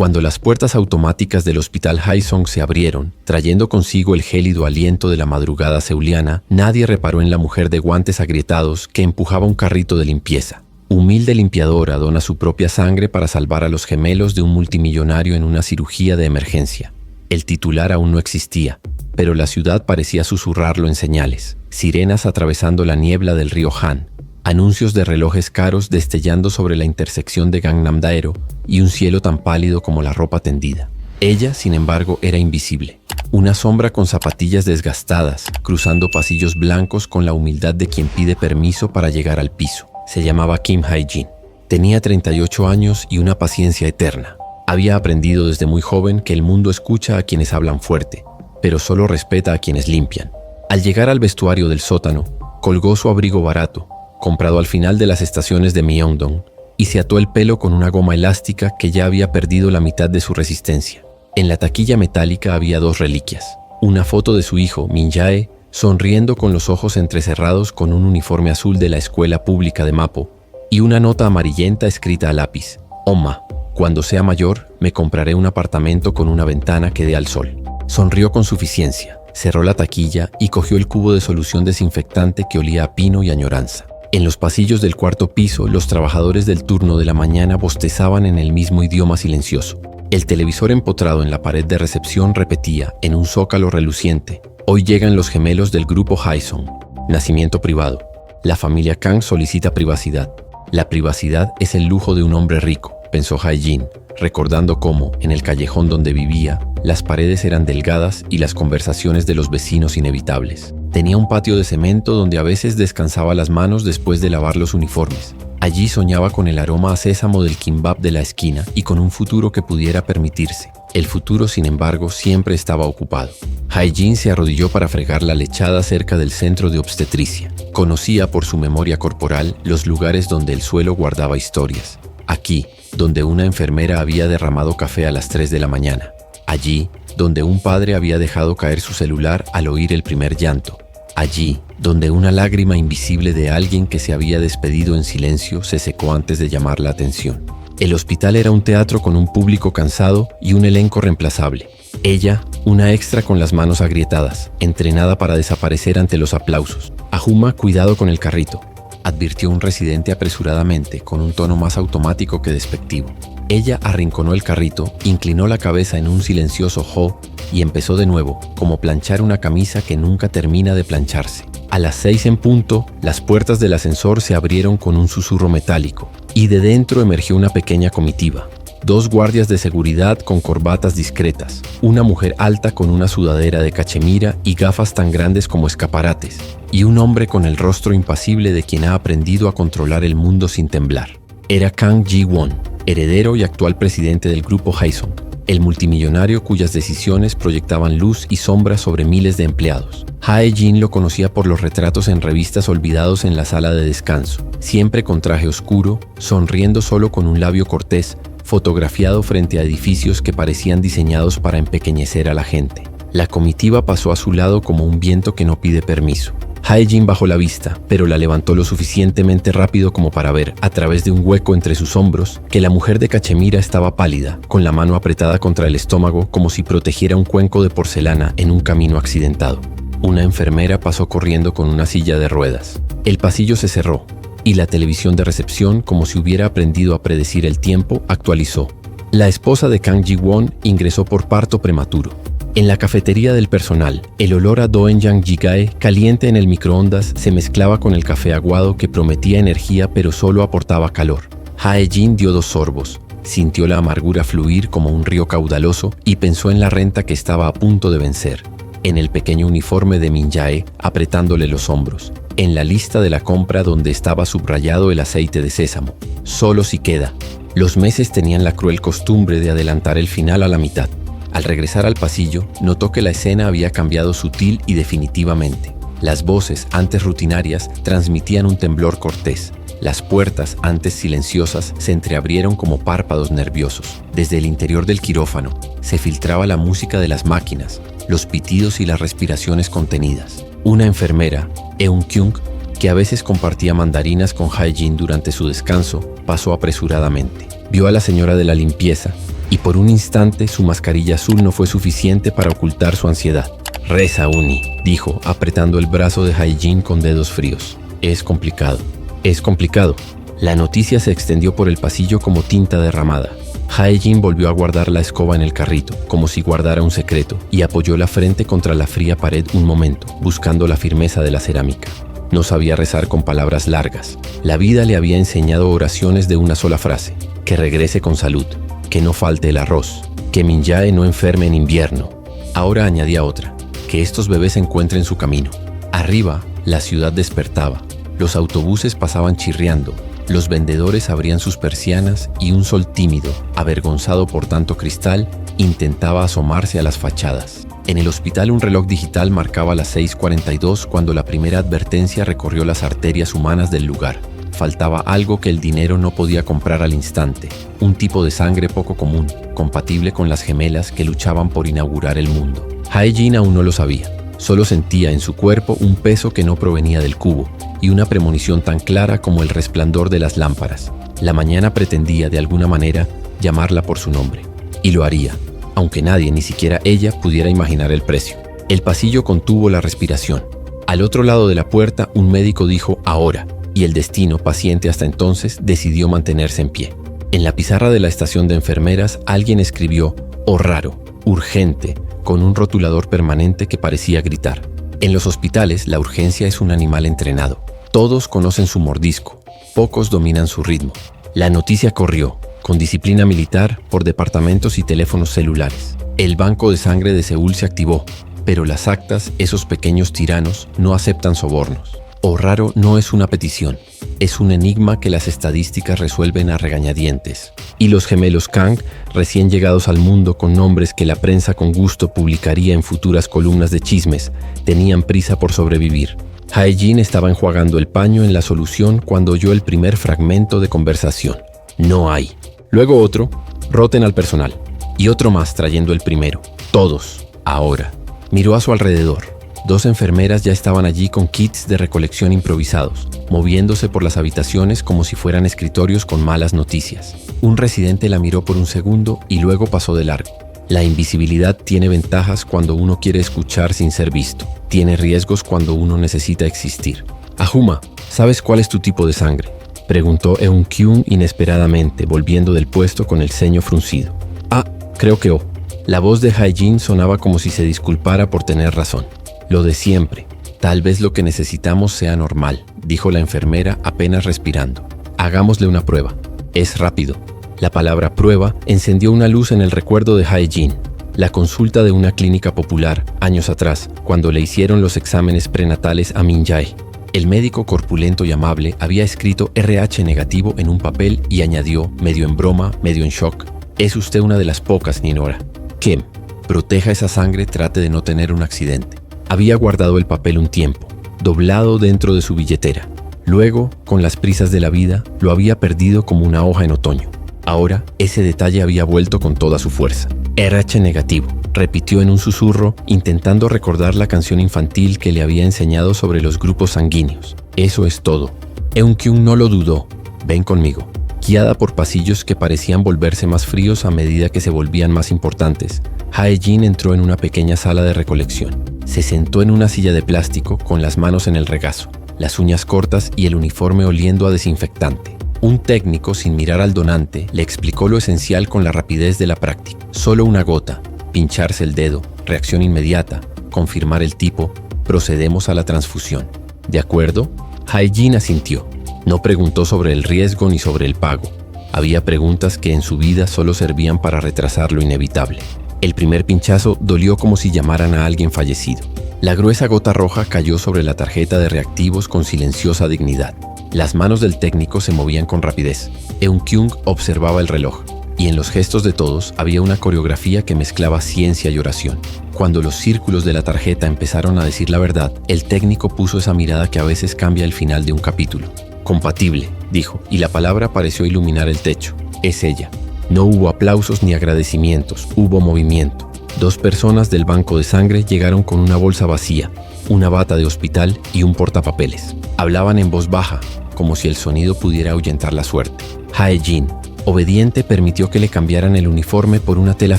Cuando las puertas automáticas del Hospital Haesong se abrieron, trayendo consigo el gélido aliento de la madrugada seuliana, nadie reparó en la mujer de guantes agrietados que empujaba un carrito de limpieza. Humilde limpiadora dona su propia sangre para salvar a los gemelos de un multimillonario en una cirugía de emergencia. El titular aún no existía, pero la ciudad parecía susurrarlo en señales. Sirenas atravesando la niebla del río Han, anuncios de relojes caros destellando sobre la intersección de Gangnam-daero y un cielo tan pálido como la ropa tendida. Ella, sin embargo, era invisible. Una sombra con zapatillas desgastadas, cruzando pasillos blancos con la humildad de quien pide permiso para llegar al piso. Se llamaba Kim Hae-jin. Tenía 38 años y una paciencia eterna. Había aprendido desde muy joven que el mundo escucha a quienes hablan fuerte, pero solo respeta a quienes limpian. Al llegar al vestuario del sótano, colgó su abrigo barato, comprado al final de las estaciones de Myeongdong, y se ató el pelo con una goma elástica que ya había perdido la mitad de su resistencia. En la taquilla metálica había dos reliquias: una foto de su hijo, Min Jae, sonriendo con los ojos entrecerrados con un uniforme azul de la escuela pública de Mapo, y una nota amarillenta escrita a lápiz: Oma, cuando sea mayor, me compraré un apartamento con una ventana que dé al sol. Sonrió con suficiencia, cerró la taquilla y cogió el cubo de solución desinfectante que olía a pino y añoranza. En los pasillos del cuarto piso, los trabajadores del turno de la mañana bostezaban en el mismo idioma silencioso. El televisor empotrado en la pared de recepción repetía, en un zócalo reluciente: hoy llegan los gemelos del grupo Haesong. Nacimiento privado. La familia Kang solicita privacidad. La privacidad es el lujo de un hombre rico, pensó Hae-jin, recordando cómo, en el callejón donde vivía, las paredes eran delgadas y las conversaciones de los vecinos inevitables. Tenía un patio de cemento donde a veces descansaba las manos después de lavar los uniformes. Allí soñaba con el aroma a sésamo del kimbap de la esquina y con un futuro que pudiera permitirse. El futuro, sin embargo, siempre estaba ocupado. Hae-jin se arrodilló para fregar la lechada cerca del centro de obstetricia. Conocía por su memoria corporal los lugares donde el suelo guardaba historias. Aquí, donde una enfermera había derramado café a las 3 de la mañana. Allí, donde un padre había dejado caer su celular al oír el primer llanto. Allí, donde una lágrima invisible de alguien que se había despedido en silencio se secó antes de llamar la atención. El hospital era un teatro con un público cansado y un elenco reemplazable. Ella, una extra con las manos agrietadas, entrenada para desaparecer ante los aplausos. Ahuma, cuidado con el carrito, advirtió un residente apresuradamente, con un tono más automático que despectivo. Ella arrinconó el carrito, inclinó la cabeza en un silencioso "jo" y empezó de nuevo, como planchar una camisa que nunca termina de plancharse. A las 6 en punto, las puertas del ascensor se abrieron con un susurro metálico, y de dentro emergió una pequeña comitiva. 2 guardias de seguridad con corbatas discretas, una mujer alta con una sudadera de cachemira y gafas tan grandes como escaparates, y un hombre con el rostro impasible de quien ha aprendido a controlar el mundo sin temblar. Era Kang Ji-won, heredero y actual presidente del grupo Haesong, el multimillonario cuyas decisiones proyectaban luz y sombra sobre miles de empleados. Hae-jin lo conocía por los retratos en revistas olvidados en la sala de descanso, siempre con traje oscuro, sonriendo solo con un labio cortés, fotografiado frente a edificios que parecían diseñados para empequeñecer a la gente. La comitiva pasó a su lado como un viento que no pide permiso. Hae-jin bajó la vista, pero la levantó lo suficientemente rápido como para ver, a través de un hueco entre sus hombros, que la mujer de cachemira estaba pálida, con la mano apretada contra el estómago como si protegiera un cuenco de porcelana en un camino accidentado. Una enfermera pasó corriendo con una silla de ruedas. El pasillo se cerró, y la televisión de recepción, como si hubiera aprendido a predecir el tiempo, actualizó. La esposa de Kang Ji-won ingresó por parto prematuro. En la cafetería del personal, el olor a doenjang jjigae caliente en el microondas se mezclaba con el café aguado que prometía energía pero solo aportaba calor. Hae-jin dio 2 sorbos, sintió la amargura fluir como un río caudaloso y pensó en la renta que estaba a punto de vencer, en el pequeño uniforme de Min Jae apretándole los hombros, en la lista de la compra donde estaba subrayado el aceite de sésamo. Solo si queda. Los meses tenían la cruel costumbre de adelantar el final a la mitad. Al regresar al pasillo, notó que la escena había cambiado sutil y definitivamente. Las voces, antes rutinarias, transmitían un temblor cortés. Las puertas, antes silenciosas, se entreabrieron como párpados nerviosos. Desde el interior del quirófano, se filtraba la música de las máquinas, los pitidos y las respiraciones contenidas. Una enfermera, Eun-kyung, que a veces compartía mandarinas con Hae-jin durante su descanso, pasó apresuradamente. Vio a la señora de la limpieza y por un instante su mascarilla azul no fue suficiente para ocultar su ansiedad. «Reza, Uni», dijo, apretando el brazo de Hae-jin con dedos fríos. «Es complicado. Es complicado». La noticia se extendió por el pasillo como tinta derramada. Hae-jin volvió a guardar la escoba en el carrito, como si guardara un secreto, y apoyó la frente contra la fría pared un momento, buscando la firmeza de la cerámica. No sabía rezar con palabras largas. La vida le había enseñado oraciones de una sola frase: que regrese con salud, que no falte el arroz, que Min-jae no enferme en invierno. Ahora añadía otra: que estos bebés encuentren su camino. Arriba, la ciudad despertaba. Los autobuses pasaban chirriando. Los vendedores abrían sus persianas y un sol tímido, avergonzado por tanto cristal, intentaba asomarse a las fachadas. En el hospital un reloj digital marcaba las 6:42 cuando la primera advertencia recorrió las arterias humanas del lugar. Faltaba algo que el dinero no podía comprar al instante: un tipo de sangre poco común, compatible con las gemelas que luchaban por inaugurar el mundo. Hae-jin aún no lo sabía. Solo sentía en su cuerpo un peso que no provenía del cubo y una premonición tan clara como el resplandor de las lámparas. La mañana pretendía, de alguna manera, llamarla por su nombre. Y lo haría, aunque nadie, ni siquiera ella, pudiera imaginar el precio. El pasillo contuvo la respiración. Al otro lado de la puerta, un médico dijo «ahora», y el destino, paciente hasta entonces, decidió mantenerse en pie. En la pizarra de la estación de enfermeras, alguien escribió «oh raro, urgente», con un rotulador permanente que parecía gritar. En los hospitales, la urgencia es un animal entrenado. Todos conocen su mordisco, pocos dominan su ritmo. La noticia corrió, con disciplina militar, por departamentos y teléfonos celulares. El banco de sangre de Seúl se activó, pero las actas, esos pequeños tiranos, no aceptan sobornos. «Oh raro» no es una petición, es un enigma que las estadísticas resuelven a regañadientes. Y los gemelos Kang, recién llegados al mundo con nombres que la prensa con gusto publicaría en futuras columnas de chismes, tenían prisa por sobrevivir. Hae-jin estaba enjuagando el paño en la solución cuando oyó el primer fragmento de conversación. «No hay». Luego otro: «roten al personal». Y otro más trayendo el primero: «todos, ahora». Miró a su alrededor. 2 enfermeras ya estaban allí con kits de recolección improvisados, moviéndose por las habitaciones como si fueran escritorios con malas noticias. Un residente la miró por un segundo y luego pasó de largo. La invisibilidad tiene ventajas cuando uno quiere escuchar sin ser visto. Tiene riesgos cuando uno necesita existir. «Ahuma, ¿sabes cuál es tu tipo de sangre?», preguntó Eun-kyung inesperadamente, volviendo del puesto con el ceño fruncido. «Ah, creo que O». La voz de Hae-jin sonaba como si se disculpara por tener razón. «Lo de siempre. Tal vez lo que necesitamos sea normal», dijo la enfermera apenas respirando. «Hagámosle una prueba. Es rápido». La palabra prueba encendió una luz en el recuerdo de Hae-jin. La consulta de una clínica popular, años atrás, cuando le hicieron los exámenes prenatales a Min-jae. El médico corpulento y amable había escrito RH negativo en un papel y añadió, medio en broma, medio en shock: «Es usted una de las pocas, Ninora. Kim, proteja esa sangre, trate de no tener un accidente». Había guardado el papel un tiempo, doblado dentro de su billetera. Luego, con las prisas de la vida, lo había perdido como una hoja en otoño. Ahora, ese detalle había vuelto con toda su fuerza. «RH negativo», repitió en un susurro, intentando recordar la canción infantil que le había enseñado sobre los grupos sanguíneos. «Eso es todo». Eun-kyung no lo dudó. «Ven conmigo». Guiada por pasillos que parecían volverse más fríos a medida que se volvían más importantes, Hae-jin entró en una pequeña sala de recolección. Se sentó en una silla de plástico con las manos en el regazo, las uñas cortas y el uniforme oliendo a desinfectante. Un técnico, sin mirar al donante, le explicó lo esencial con la rapidez de la práctica. Solo una gota, pincharse el dedo, reacción inmediata, confirmar el tipo, procedemos a la transfusión. ¿De acuerdo? Hae-jin asintió. No preguntó sobre el riesgo ni sobre el pago. Había preguntas que en su vida solo servían para retrasar lo inevitable. El primer pinchazo dolió como si llamaran a alguien fallecido. La gruesa gota roja cayó sobre la tarjeta de reactivos con silenciosa dignidad. Las manos del técnico se movían con rapidez. Eun-kyung observaba el reloj, y en los gestos de todos había una coreografía que mezclaba ciencia y oración. Cuando los círculos de la tarjeta empezaron a decir la verdad, el técnico puso esa mirada que a veces cambia el final de un capítulo. «Compatible», dijo, y la palabra pareció iluminar el techo. «Es ella». No hubo aplausos ni agradecimientos, hubo movimiento. 2 personas del banco de sangre llegaron con una bolsa vacía, una bata de hospital y un portapapeles. Hablaban en voz baja, como si el sonido pudiera ahuyentar la suerte. «Hae-jin, Obediente, permitió que le cambiaran el uniforme por una tela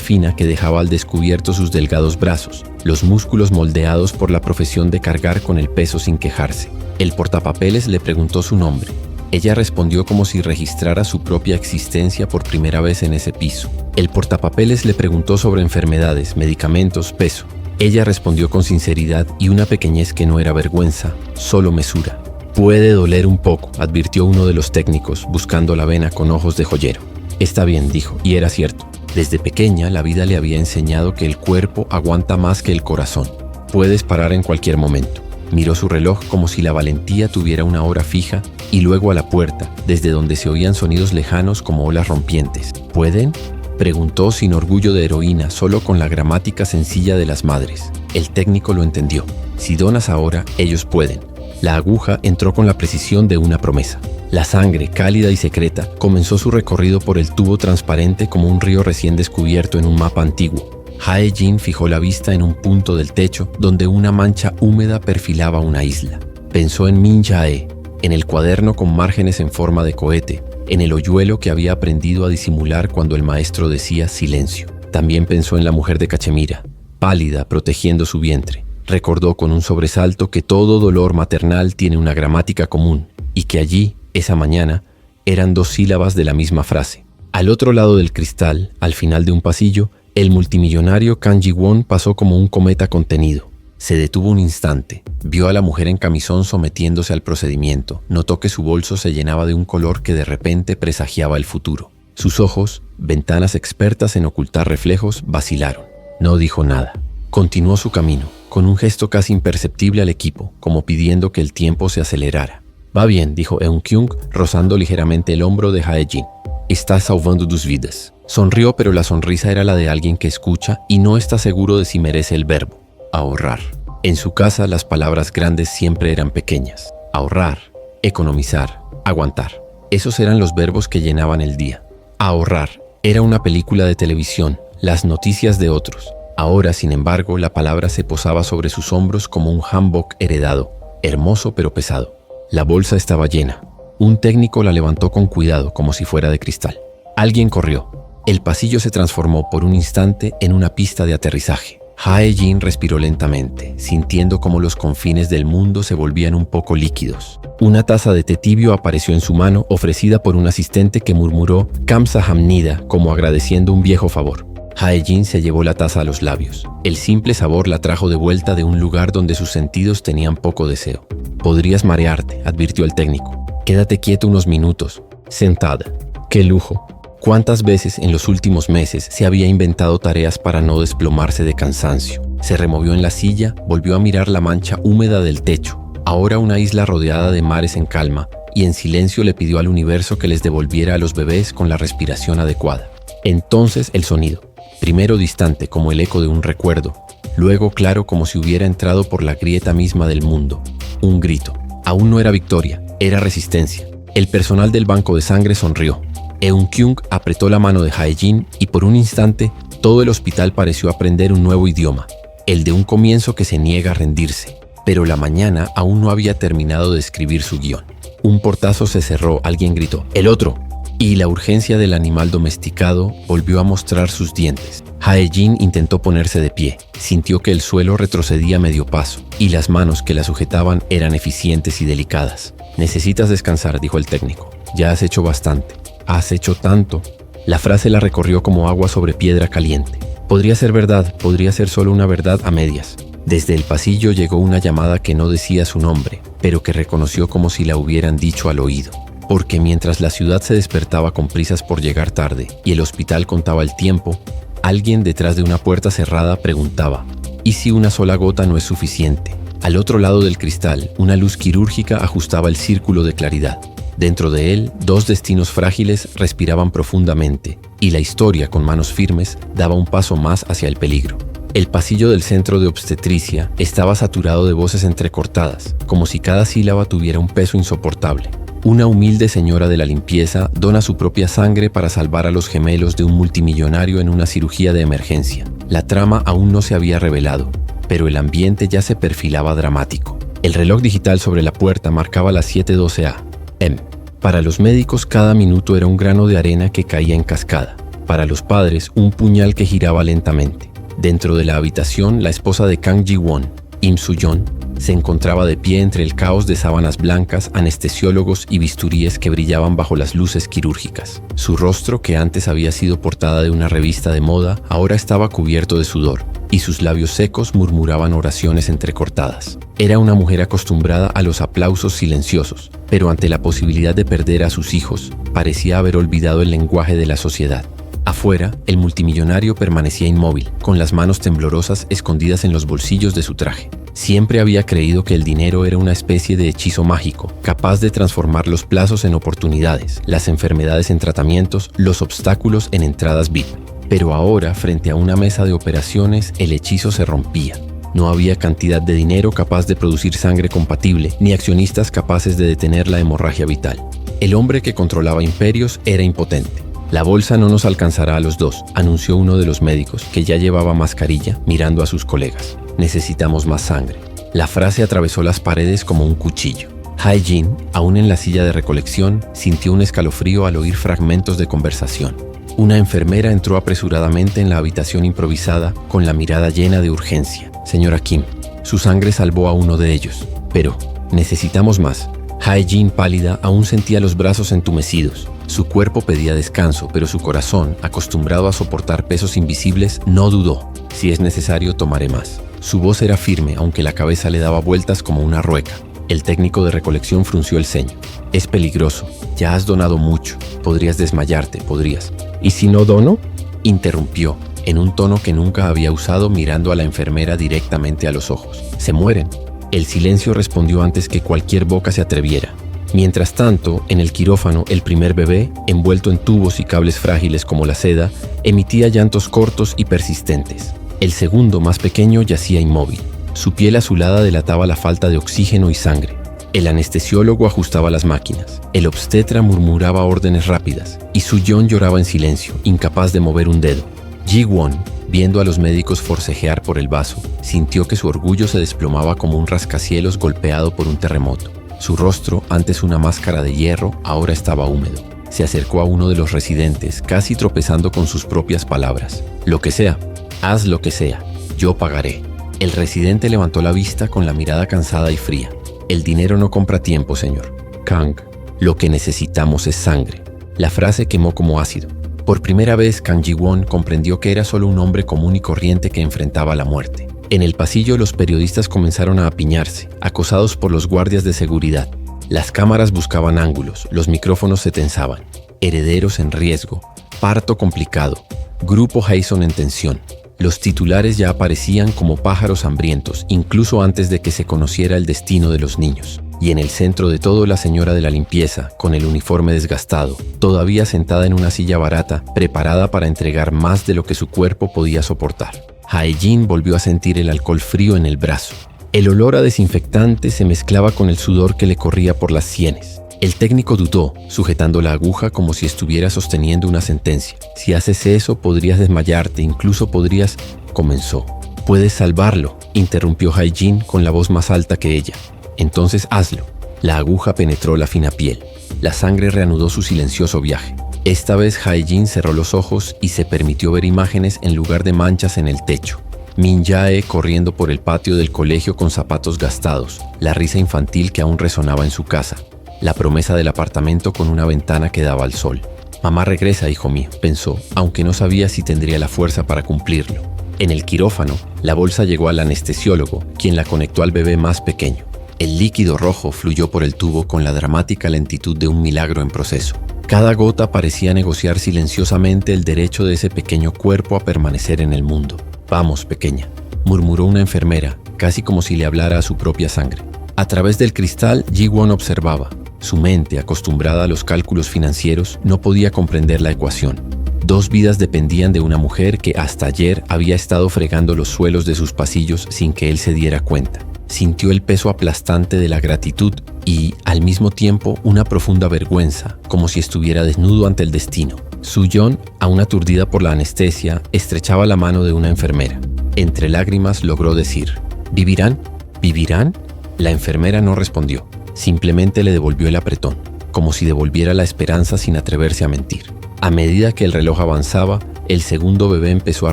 fina que dejaba al descubierto sus delgados brazos, los músculos moldeados por la profesión de cargar con el peso sin quejarse. El portapapeles le preguntó su nombre. Ella respondió como si registrara su propia existencia por primera vez en ese piso. El portapapeles le preguntó sobre enfermedades, medicamentos, peso. Ella respondió con sinceridad y una pequeñez que no era vergüenza, solo mesura. «Puede doler un poco», advirtió uno de los técnicos, buscando la vena con ojos de joyero. «Está bien», dijo, y era cierto. Desde pequeña la vida le había enseñado que el cuerpo aguanta más que el corazón. «Puedes parar en cualquier momento». Miró su reloj como si la valentía tuviera una hora fija y luego a la puerta, desde donde se oían sonidos lejanos como olas rompientes. «¿Pueden?», preguntó sin orgullo de heroína, solo con la gramática sencilla de las madres. El técnico lo entendió. Si donas ahora, ellos pueden. La aguja entró con la precisión de una promesa. La sangre, cálida y secreta, comenzó su recorrido por el tubo transparente como un río recién descubierto en un mapa antiguo. Hae-jin fijó la vista en un punto del techo donde una mancha húmeda perfilaba una isla. Pensó en Min Jae, en el cuaderno con márgenes en forma de cohete, en el hoyuelo que había aprendido a disimular cuando el maestro decía silencio. También pensó en la mujer de Cachemira, pálida, protegiendo su vientre. Recordó con un sobresalto que todo dolor maternal tiene una gramática común y que allí, esa mañana, eran dos sílabas de la misma frase. Al otro lado del cristal, al final de un pasillo, el multimillonario Kang Ji-won pasó como un cometa contenido. Se detuvo un instante, vio a la mujer en camisón sometiéndose al procedimiento, notó que su bolso se llenaba de un color que de repente presagiaba el futuro. Sus ojos, ventanas expertas en ocultar reflejos, vacilaron. No dijo nada. Continuó su camino, con un gesto casi imperceptible al equipo, como pidiendo que el tiempo se acelerara. «Va bien», dijo Eun-kyung, rozando ligeramente el hombro de Hae-jin. «Estás salvando tus vidas». Sonrió, pero la sonrisa era la de alguien que escucha y no está seguro de si merece el verbo. Ahorrar. En su casa las palabras grandes siempre eran pequeñas. Ahorrar, economizar, aguantar. Esos eran los verbos que llenaban el día. Ahorrar era una película de televisión, las noticias de otros. Ahora, sin embargo, la palabra se posaba sobre sus hombros como un hanbok heredado, hermoso pero pesado. La bolsa estaba llena. Un técnico la levantó con cuidado, como si fuera de cristal. Alguien corrió. El pasillo se transformó por un instante en una pista de aterrizaje. Hae-jin respiró lentamente, sintiendo cómo los confines del mundo se volvían un poco líquidos. Una taza de té tibio apareció en su mano, ofrecida por un asistente que murmuró «Kamsahamnida», como agradeciendo un viejo favor. Hae-jin se llevó la taza a los labios. El simple sabor la trajo de vuelta de un lugar donde sus sentidos tenían poco deseo. «Podrías marearte», advirtió el técnico. «Quédate quieto unos minutos. Sentada». ¡Qué lujo! ¿Cuántas veces en los últimos meses se había inventado tareas para no desplomarse de cansancio? Se removió en la silla, volvió a mirar la mancha húmeda del techo. Ahora una isla rodeada de mares en calma, y en silencio le pidió al universo que les devolviera a los bebés con la respiración adecuada. Entonces el sonido. Primero distante como el eco de un recuerdo, luego claro como si hubiera entrado por la grieta misma del mundo. Un grito. Aún no era victoria, era resistencia. El personal del banco de sangre sonrió. Eun-kyung apretó la mano de Hae-jin y por un instante todo el hospital pareció aprender un nuevo idioma, el de un comienzo que se niega a rendirse. Pero la mañana aún no había terminado de escribir su guión. Un portazo se cerró, alguien gritó «¡El otro!» y la urgencia del animal domesticado volvió a mostrar sus dientes. Hae-jin intentó ponerse de pie, sintió que el suelo retrocedía medio paso y las manos que la sujetaban eran eficientes y delicadas. «Necesitas descansar», dijo el técnico. «Ya has hecho bastante». «Has hecho tanto». La frase la recorrió como agua sobre piedra caliente. Podría ser verdad, podría ser solo una verdad a medias. Desde el pasillo llegó una llamada que no decía su nombre, pero que reconoció como si la hubieran dicho al oído. Porque mientras la ciudad se despertaba con prisas por llegar tarde y el hospital contaba el tiempo, alguien detrás de una puerta cerrada preguntaba: ¿y si una sola gota no es suficiente? Al otro lado del cristal, una luz quirúrgica ajustaba el círculo de claridad. Dentro de él, dos destinos frágiles respiraban profundamente, y la historia, con manos firmes, daba un paso más hacia el peligro. El pasillo del centro de obstetricia estaba saturado de voces entrecortadas, como si cada sílaba tuviera un peso insoportable. Una humilde señora de la limpieza dona su propia sangre para salvar a los gemelos de un multimillonario en una cirugía de emergencia. La trama aún no se había revelado, pero el ambiente ya se perfilaba dramático. El reloj digital sobre la puerta marcaba las 7:12 a.m. Para los médicos, cada minuto era un grano de arena que caía en cascada. Para los padres, un puñal que giraba lentamente. Dentro de la habitación, la esposa de Kang Ji-won, Im Soo-yeon, se encontraba de pie entre el caos de sábanas blancas, anestesiólogos y bisturíes que brillaban bajo las luces quirúrgicas. Su rostro, que antes había sido portada de una revista de moda, ahora estaba cubierto de sudor, y sus labios secos murmuraban oraciones entrecortadas. Era una mujer acostumbrada a los aplausos silenciosos, pero ante la posibilidad de perder a sus hijos, parecía haber olvidado el lenguaje de la sociedad. Afuera, el multimillonario permanecía inmóvil, con las manos temblorosas escondidas en los bolsillos de su traje. Siempre había creído que el dinero era una especie de hechizo mágico, capaz de transformar los plazos en oportunidades, las enfermedades en tratamientos, los obstáculos en entradas VIP. Pero ahora, frente a una mesa de operaciones, el hechizo se rompía. No había cantidad de dinero capaz de producir sangre compatible, ni accionistas capaces de detener la hemorragia vital. El hombre que controlaba imperios era impotente. La bolsa no nos alcanzará a los dos, anunció uno de los médicos, que ya llevaba mascarilla, mirando a sus colegas. Necesitamos más sangre. La frase atravesó las paredes como un cuchillo. Hae-jin, aún en la silla de recolección, sintió un escalofrío al oír fragmentos de conversación. Una enfermera entró apresuradamente en la habitación improvisada, con la mirada llena de urgencia. Señora Kim, su sangre salvó a uno de ellos. Pero, necesitamos más. Hae-jin, pálida, aún sentía los brazos entumecidos. Su cuerpo pedía descanso, pero su corazón, acostumbrado a soportar pesos invisibles, no dudó. Si es necesario, tomaré más. Su voz era firme, aunque la cabeza le daba vueltas como una rueca. El técnico de recolección frunció el ceño. Es peligroso. Ya has donado mucho. Podrías desmayarte, podrías. ¿Y si no dono? Interrumpió, en un tono que nunca había usado, mirando a la enfermera directamente a los ojos. Se mueren. El silencio respondió antes que cualquier boca se atreviera. Mientras tanto, en el quirófano, el primer bebé, envuelto en tubos y cables frágiles como la seda, emitía llantos cortos y persistentes. El segundo, más pequeño, yacía inmóvil. Su piel azulada delataba la falta de oxígeno y sangre. El anestesiólogo ajustaba las máquinas. El obstetra murmuraba órdenes rápidas. Y Soo-yeon lloraba en silencio, incapaz de mover un dedo. Ji-won, viendo a los médicos forcejear por el vaso, sintió que su orgullo se desplomaba como un rascacielos golpeado por un terremoto. Su rostro, antes una máscara de hierro, ahora estaba húmedo. Se acercó a uno de los residentes, casi tropezando con sus propias palabras. Lo que sea, haz lo que sea, yo pagaré. El residente levantó la vista con la mirada cansada y fría. El dinero no compra tiempo, señor. Kang, lo que necesitamos es sangre. La frase quemó como ácido. Por primera vez, Kang Ji-won comprendió que era solo un hombre común y corriente que enfrentaba la muerte. En el pasillo, los periodistas comenzaron a apiñarse, acosados por los guardias de seguridad. Las cámaras buscaban ángulos, los micrófonos se tensaban. Herederos en riesgo, parto complicado, grupo Haeson en tensión. Los titulares ya aparecían como pájaros hambrientos, incluso antes de que se conociera el destino de los niños. Y en el centro de todo, la señora de la limpieza, con el uniforme desgastado, todavía sentada en una silla barata, preparada para entregar más de lo que su cuerpo podía soportar. Hae-jin volvió a sentir el alcohol frío en el brazo. El olor a desinfectante se mezclaba con el sudor que le corría por las sienes. El técnico dudó, sujetando la aguja como si estuviera sosteniendo una sentencia. Si haces eso, podrías desmayarte, incluso podrías... Comenzó. Puedes salvarlo, interrumpió Hae-jin con la voz más alta que ella. Entonces hazlo. La aguja penetró la fina piel. La sangre reanudó su silencioso viaje. Esta vez Hae-jin cerró los ojos y se permitió ver imágenes en lugar de manchas en el techo. Min Jae corriendo por el patio del colegio con zapatos gastados, la risa infantil que aún resonaba en su casa, la promesa del apartamento con una ventana que daba al sol. Mamá regresa, hijo mío, pensó, aunque no sabía si tendría la fuerza para cumplirlo. En el quirófano, la bolsa llegó al anestesiólogo, quien la conectó al bebé más pequeño. El líquido rojo fluyó por el tubo con la dramática lentitud de un milagro en proceso. Cada gota parecía negociar silenciosamente el derecho de ese pequeño cuerpo a permanecer en el mundo. Vamos, pequeña, murmuró una enfermera, casi como si le hablara a su propia sangre. A través del cristal, Ji-won observaba. Su mente, acostumbrada a los cálculos financieros, no podía comprender la ecuación. 2 vidas dependían de una mujer que hasta ayer había estado fregando los suelos de sus pasillos sin que él se diera cuenta. Sintió el peso aplastante de la gratitud y, al mismo tiempo, una profunda vergüenza, como si estuviera desnudo ante el destino. Soo-yeon, aún aturdida por la anestesia, estrechaba la mano de una enfermera. Entre lágrimas logró decir, ¿vivirán? ¿Vivirán? La enfermera no respondió, simplemente le devolvió el apretón. como si devolviera la esperanza sin atreverse a mentir. A medida que el reloj avanzaba, el segundo bebé empezó a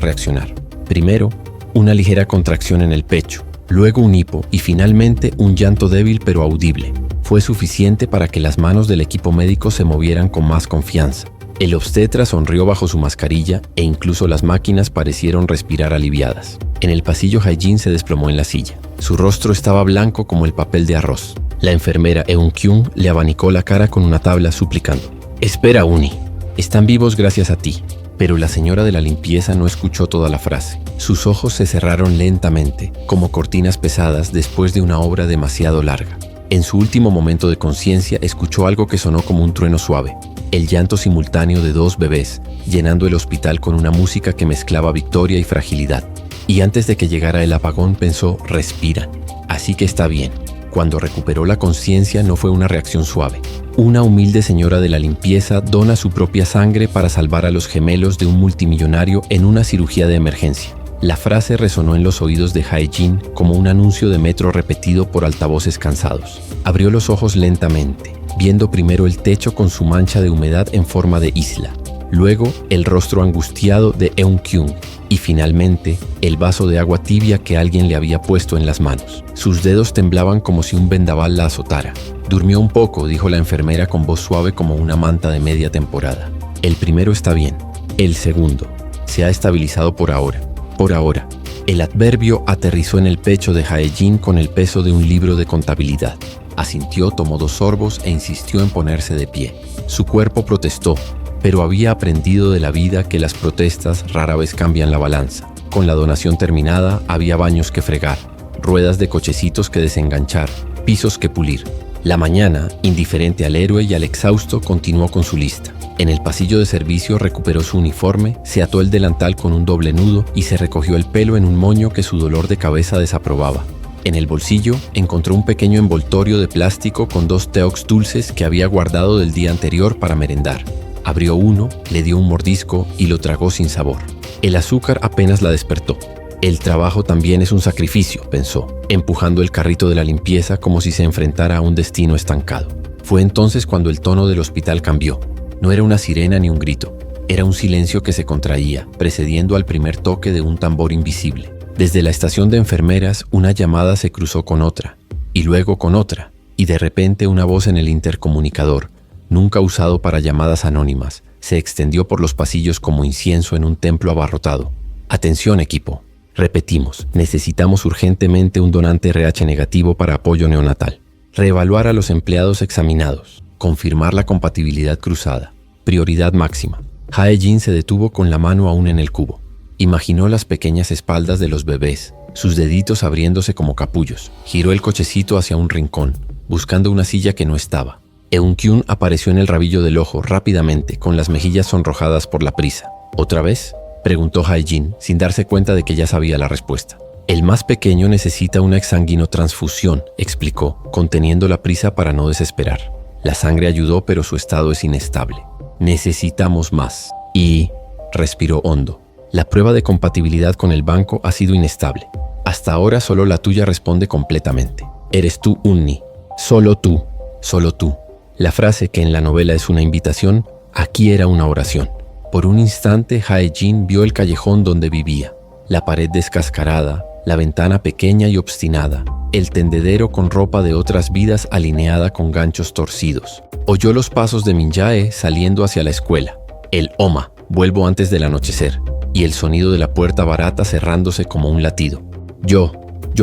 reaccionar. Primero, una ligera contracción en el pecho, luego un hipo y finalmente un llanto débil pero audible. Fue suficiente para que las manos del equipo médico se movieran con más confianza. El obstetra sonrió bajo su mascarilla e incluso las máquinas parecieron respirar aliviadas. En el pasillo, Hae-jin se desplomó en la silla. Su rostro estaba blanco como el papel de arroz. La enfermera Eun-kyung le abanicó la cara con una tabla suplicando: «Espera, Uni. Están vivos gracias a ti». Pero la señora de la limpieza no escuchó toda la frase. Sus ojos se cerraron lentamente, como cortinas pesadas después de una obra demasiado larga. En su último momento de conciencia, escuchó algo que sonó como un trueno suave. El llanto simultáneo de 2 bebés, llenando el hospital con una música que mezclaba victoria y fragilidad. Y antes de que llegara el apagón pensó: respiran, así que está bien. Cuando recuperó la conciencia no fue una reacción suave. Una humilde señora de la limpieza dona su propia sangre para salvar a los gemelos de un multimillonario en una cirugía de emergencia. La frase resonó en los oídos de Hae-jin como un anuncio de metro repetido por altavoces cansados. Abrió los ojos lentamente, viendo primero el techo con su mancha de humedad en forma de isla, luego el rostro angustiado de Eun-kyung y finalmente el vaso de agua tibia que alguien le había puesto en las manos. Sus dedos temblaban como si un vendaval la azotara. «Durmió un poco», dijo la enfermera con voz suave como una manta de media temporada. «El primero está bien. El segundo se ha estabilizado por ahora». Por ahora. El adverbio aterrizó en el pecho de Hae-jin con el peso de un libro de contabilidad. Asintió, tomó 2 sorbos e insistió en ponerse de pie. Su cuerpo protestó, pero había aprendido de la vida que las protestas rara vez cambian la balanza. Con la donación terminada, había baños que fregar, ruedas de cochecitos que desenganchar, pisos que pulir. La mañana, indiferente al héroe y al exhausto, continuó con su lista. En el pasillo de servicio recuperó su uniforme, se ató el delantal con un doble nudo y se recogió el pelo en un moño que su dolor de cabeza desaprobaba. En el bolsillo encontró un pequeño envoltorio de plástico con 2 teox dulces que había guardado del día anterior para merendar. Abrió uno, le dio un mordisco y lo tragó sin sabor. El azúcar apenas la despertó. El trabajo también es un sacrificio, pensó, empujando el carrito de la limpieza como si se enfrentara a un destino estancado. Fue entonces cuando el tono del hospital cambió. No era una sirena ni un grito. Era un silencio que se contraía, precediendo al primer toque de un tambor invisible. Desde la estación de enfermeras, una llamada se cruzó con otra, y luego con otra, y de repente una voz en el intercomunicador, nunca usado para llamadas anónimas, se extendió por los pasillos como incienso en un templo abarrotado. «Atención, equipo. Repetimos, necesitamos urgentemente un donante RH negativo para apoyo neonatal. Reevaluar a los empleados examinados. Confirmar la compatibilidad cruzada. Prioridad máxima». Hae-jin se detuvo con la mano aún en el cubo. Imaginó las pequeñas espaldas de los bebés, sus deditos abriéndose como capullos. Giró el cochecito hacia un rincón, buscando una silla que no estaba. Eun-kyung apareció en el rabillo del ojo rápidamente, con las mejillas sonrojadas por la prisa. «¿Otra vez?», preguntó Hae-jin, sin darse cuenta de que ya sabía la respuesta. «El más pequeño necesita una exsanguinotransfusión», explicó, conteniendo la prisa para no desesperar. La sangre ayudó, pero su estado es inestable. «Necesitamos más». Y respiró hondo. «La prueba de compatibilidad con el banco ha sido inestable. Hasta ahora solo la tuya responde completamente. Eres tú, Unni. Solo tú. Solo tú». La frase que en la novela es una invitación, aquí era una oración. Por un instante, Hae-jin vio el callejón donde vivía. La pared descascarada, la ventana pequeña y obstinada, el tendedero con ropa de otras vidas alineada con ganchos torcidos. Oyó los pasos de Min-jae saliendo hacia la escuela. El Oma, vuelvo antes del anochecer. Y el sonido de la puerta barata cerrándose como un latido. Yo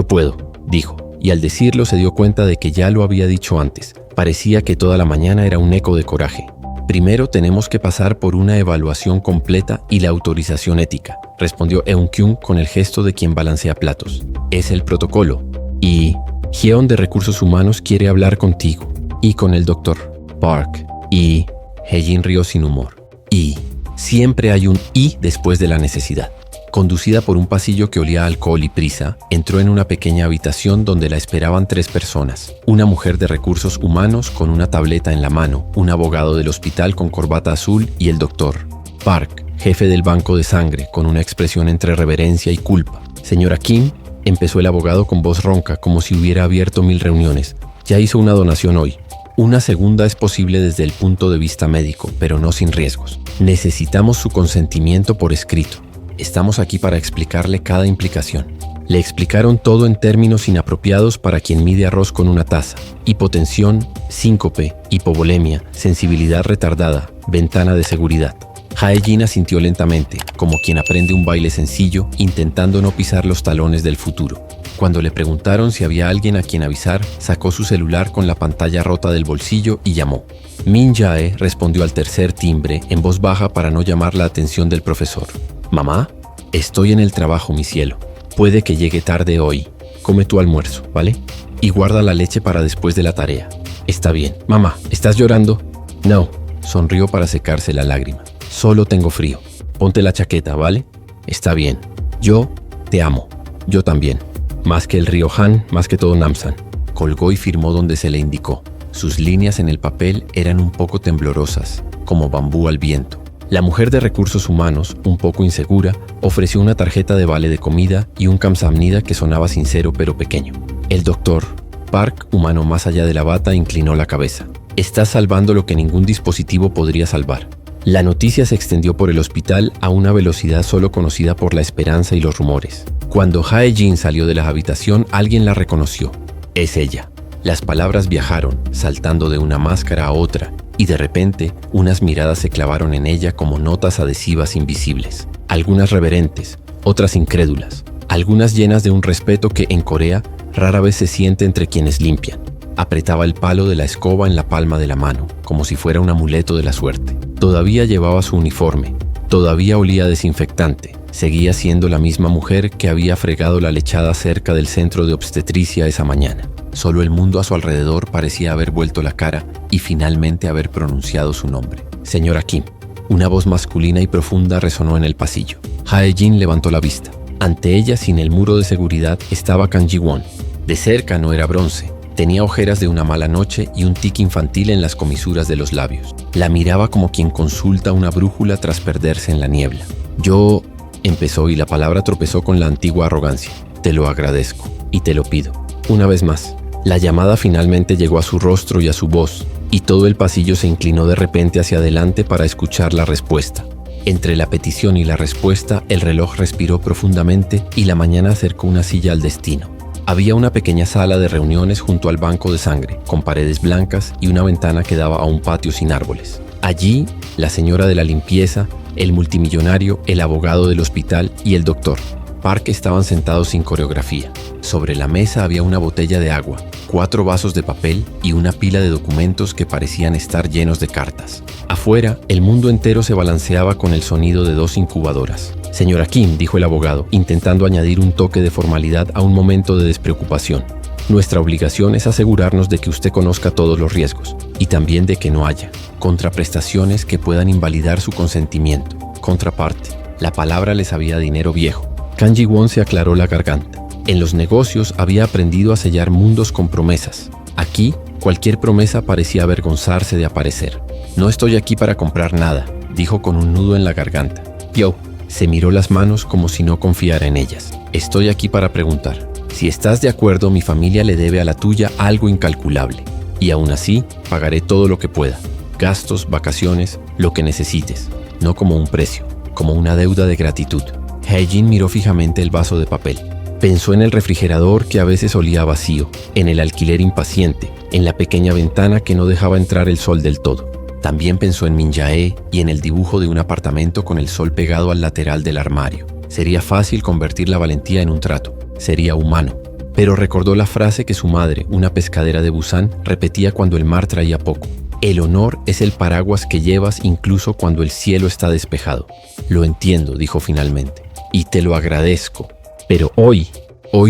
puedo», dijo, y al decirlo se dio cuenta de que ya lo había dicho antes. Parecía que toda la mañana era un eco de coraje. «Primero tenemos que pasar por una evaluación completa y la autorización ética», respondió Eun-kyung con el gesto de quien balancea platos. «Es el protocolo. Y Hyeon de Recursos Humanos quiere hablar contigo. Y con el doctor Park. Y...» Hae-jin rió sin humor. «Y...» Siempre hay un «y» después de la necesidad. Conducida por un pasillo que olía a alcohol y prisa, entró en una pequeña habitación donde la esperaban 3 personas. Una mujer de recursos humanos con una tableta en la mano, un abogado del hospital con corbata azul y el doctor Park, jefe del banco de sangre, con una expresión entre reverencia y culpa. «Señora Kim», empezó el abogado con voz ronca, como si hubiera abierto 1000 reuniones. «Ya hizo una donación hoy. Una segunda es posible desde el punto de vista médico, pero no sin riesgos. Necesitamos su consentimiento por escrito. Estamos aquí para explicarle cada implicación. Le explicaron todo en términos inapropiados para quien mide arroz con una taza. Hipotensión, síncope, hipovolemia, sensibilidad retardada, ventana de seguridad. Hae-jin asintió lentamente, como quien aprende un baile sencillo, intentando no pisar los talones del futuro. Cuando le preguntaron si había alguien a quien avisar, sacó su celular con la pantalla rota del bolsillo y llamó. Min Jae respondió al tercer timbre en voz baja para no llamar la atención del profesor. «Mamá, estoy en el trabajo, mi cielo. Puede que llegue tarde hoy. Come tu almuerzo, ¿vale? Y guarda la leche para después de la tarea». «Está bien. Mamá, ¿estás llorando?» «No», sonrió para secarse la lágrima. «Solo tengo frío. Ponte la chaqueta, ¿vale?» «Está bien. Yo te amo. Yo también. Más que el río Han, más que todo Namsan». Colgó y firmó donde se le indicó. Sus líneas en el papel eran un poco temblorosas, como bambú al viento. La mujer de recursos humanos, un poco insegura, ofreció una tarjeta de vale de comida y un kamsamnida que sonaba sincero pero pequeño. El doctor Park, humano más allá de la bata, inclinó la cabeza. «Estás salvando lo que ningún dispositivo podría salvar». La noticia se extendió por el hospital a una velocidad solo conocida por la esperanza y los rumores. Cuando Hae-jin salió de la habitación, alguien la reconoció. «Es ella». Las palabras viajaron, saltando de una máscara a otra, y de repente unas miradas se clavaron en ella como notas adhesivas invisibles. Algunas reverentes, otras incrédulas, algunas llenas de un respeto que en Corea rara vez se siente entre quienes limpian. Apretaba el palo de la escoba en la palma de la mano, como si fuera un amuleto de la suerte. Todavía llevaba su uniforme, todavía olía desinfectante. Seguía siendo la misma mujer que había fregado la lechada cerca del centro de obstetricia esa mañana. Solo el mundo a su alrededor parecía haber vuelto la cara y finalmente haber pronunciado su nombre. «Señora Kim». Una voz masculina y profunda resonó en el pasillo. Hae-jin levantó la vista. Ante ella, sin el muro de seguridad, estaba Kang Ji-won. De cerca no era bronce. Tenía ojeras de una mala noche y un tic infantil en las comisuras de los labios. La miraba como quien consulta una brújula tras perderse en la niebla. «Yo», empezó, y la palabra tropezó con la antigua arrogancia. «Te lo agradezco y te lo pido. Una vez más». La llamada finalmente llegó a su rostro y a su voz, y todo el pasillo se inclinó de repente hacia adelante para escuchar la respuesta. Entre la petición y la respuesta, el reloj respiró profundamente y la mañana acercó una silla al destino. Había una pequeña sala de reuniones junto al banco de sangre, con paredes blancas y una ventana que daba a un patio sin árboles. Allí, la señora de la limpieza, el multimillonario, el abogado del hospital y el doctor Park estaban sentados sin coreografía. Sobre la mesa había una botella de agua, 4 vasos de papel y una pila de documentos que parecían estar llenos de cartas. Afuera, el mundo entero se balanceaba con el sonido de 2 incubadoras. «Señora Kim», dijo el abogado, intentando añadir un toque de formalidad a un momento de despreocupación. «Nuestra obligación es asegurarnos de que usted conozca todos los riesgos y también de que no haya contraprestaciones que puedan invalidar su consentimiento». Contraparte. La palabra le sabía a dinero viejo. Kang Ji-won se aclaró la garganta. En los negocios había aprendido a sellar mundos con promesas. Aquí, cualquier promesa parecía avergonzarse de aparecer. «No estoy aquí para comprar nada», dijo con un nudo en la garganta. «Yo». Se miró las manos como si no confiara en ellas. «Estoy aquí para preguntar. Si estás de acuerdo, mi familia le debe a la tuya algo incalculable. Y aún así, pagaré todo lo que pueda. Gastos, vacaciones, lo que necesites. No como un precio, como una deuda de gratitud». Hae-jin miró fijamente el vaso de papel. Pensó en el refrigerador que a veces olía vacío, en el alquiler impaciente, en la pequeña ventana que no dejaba entrar el sol del todo. También pensó en Min Jae y en el dibujo de un apartamento con el sol pegado al lateral del armario. Sería fácil convertir la valentía en un trato. Sería humano. Pero recordó la frase que su madre, una pescadera de Busan, repetía cuando el mar traía poco. «El honor es el paraguas que llevas incluso cuando el cielo está despejado». «Lo entiendo», dijo finalmente. «Y te lo agradezco. Pero hoy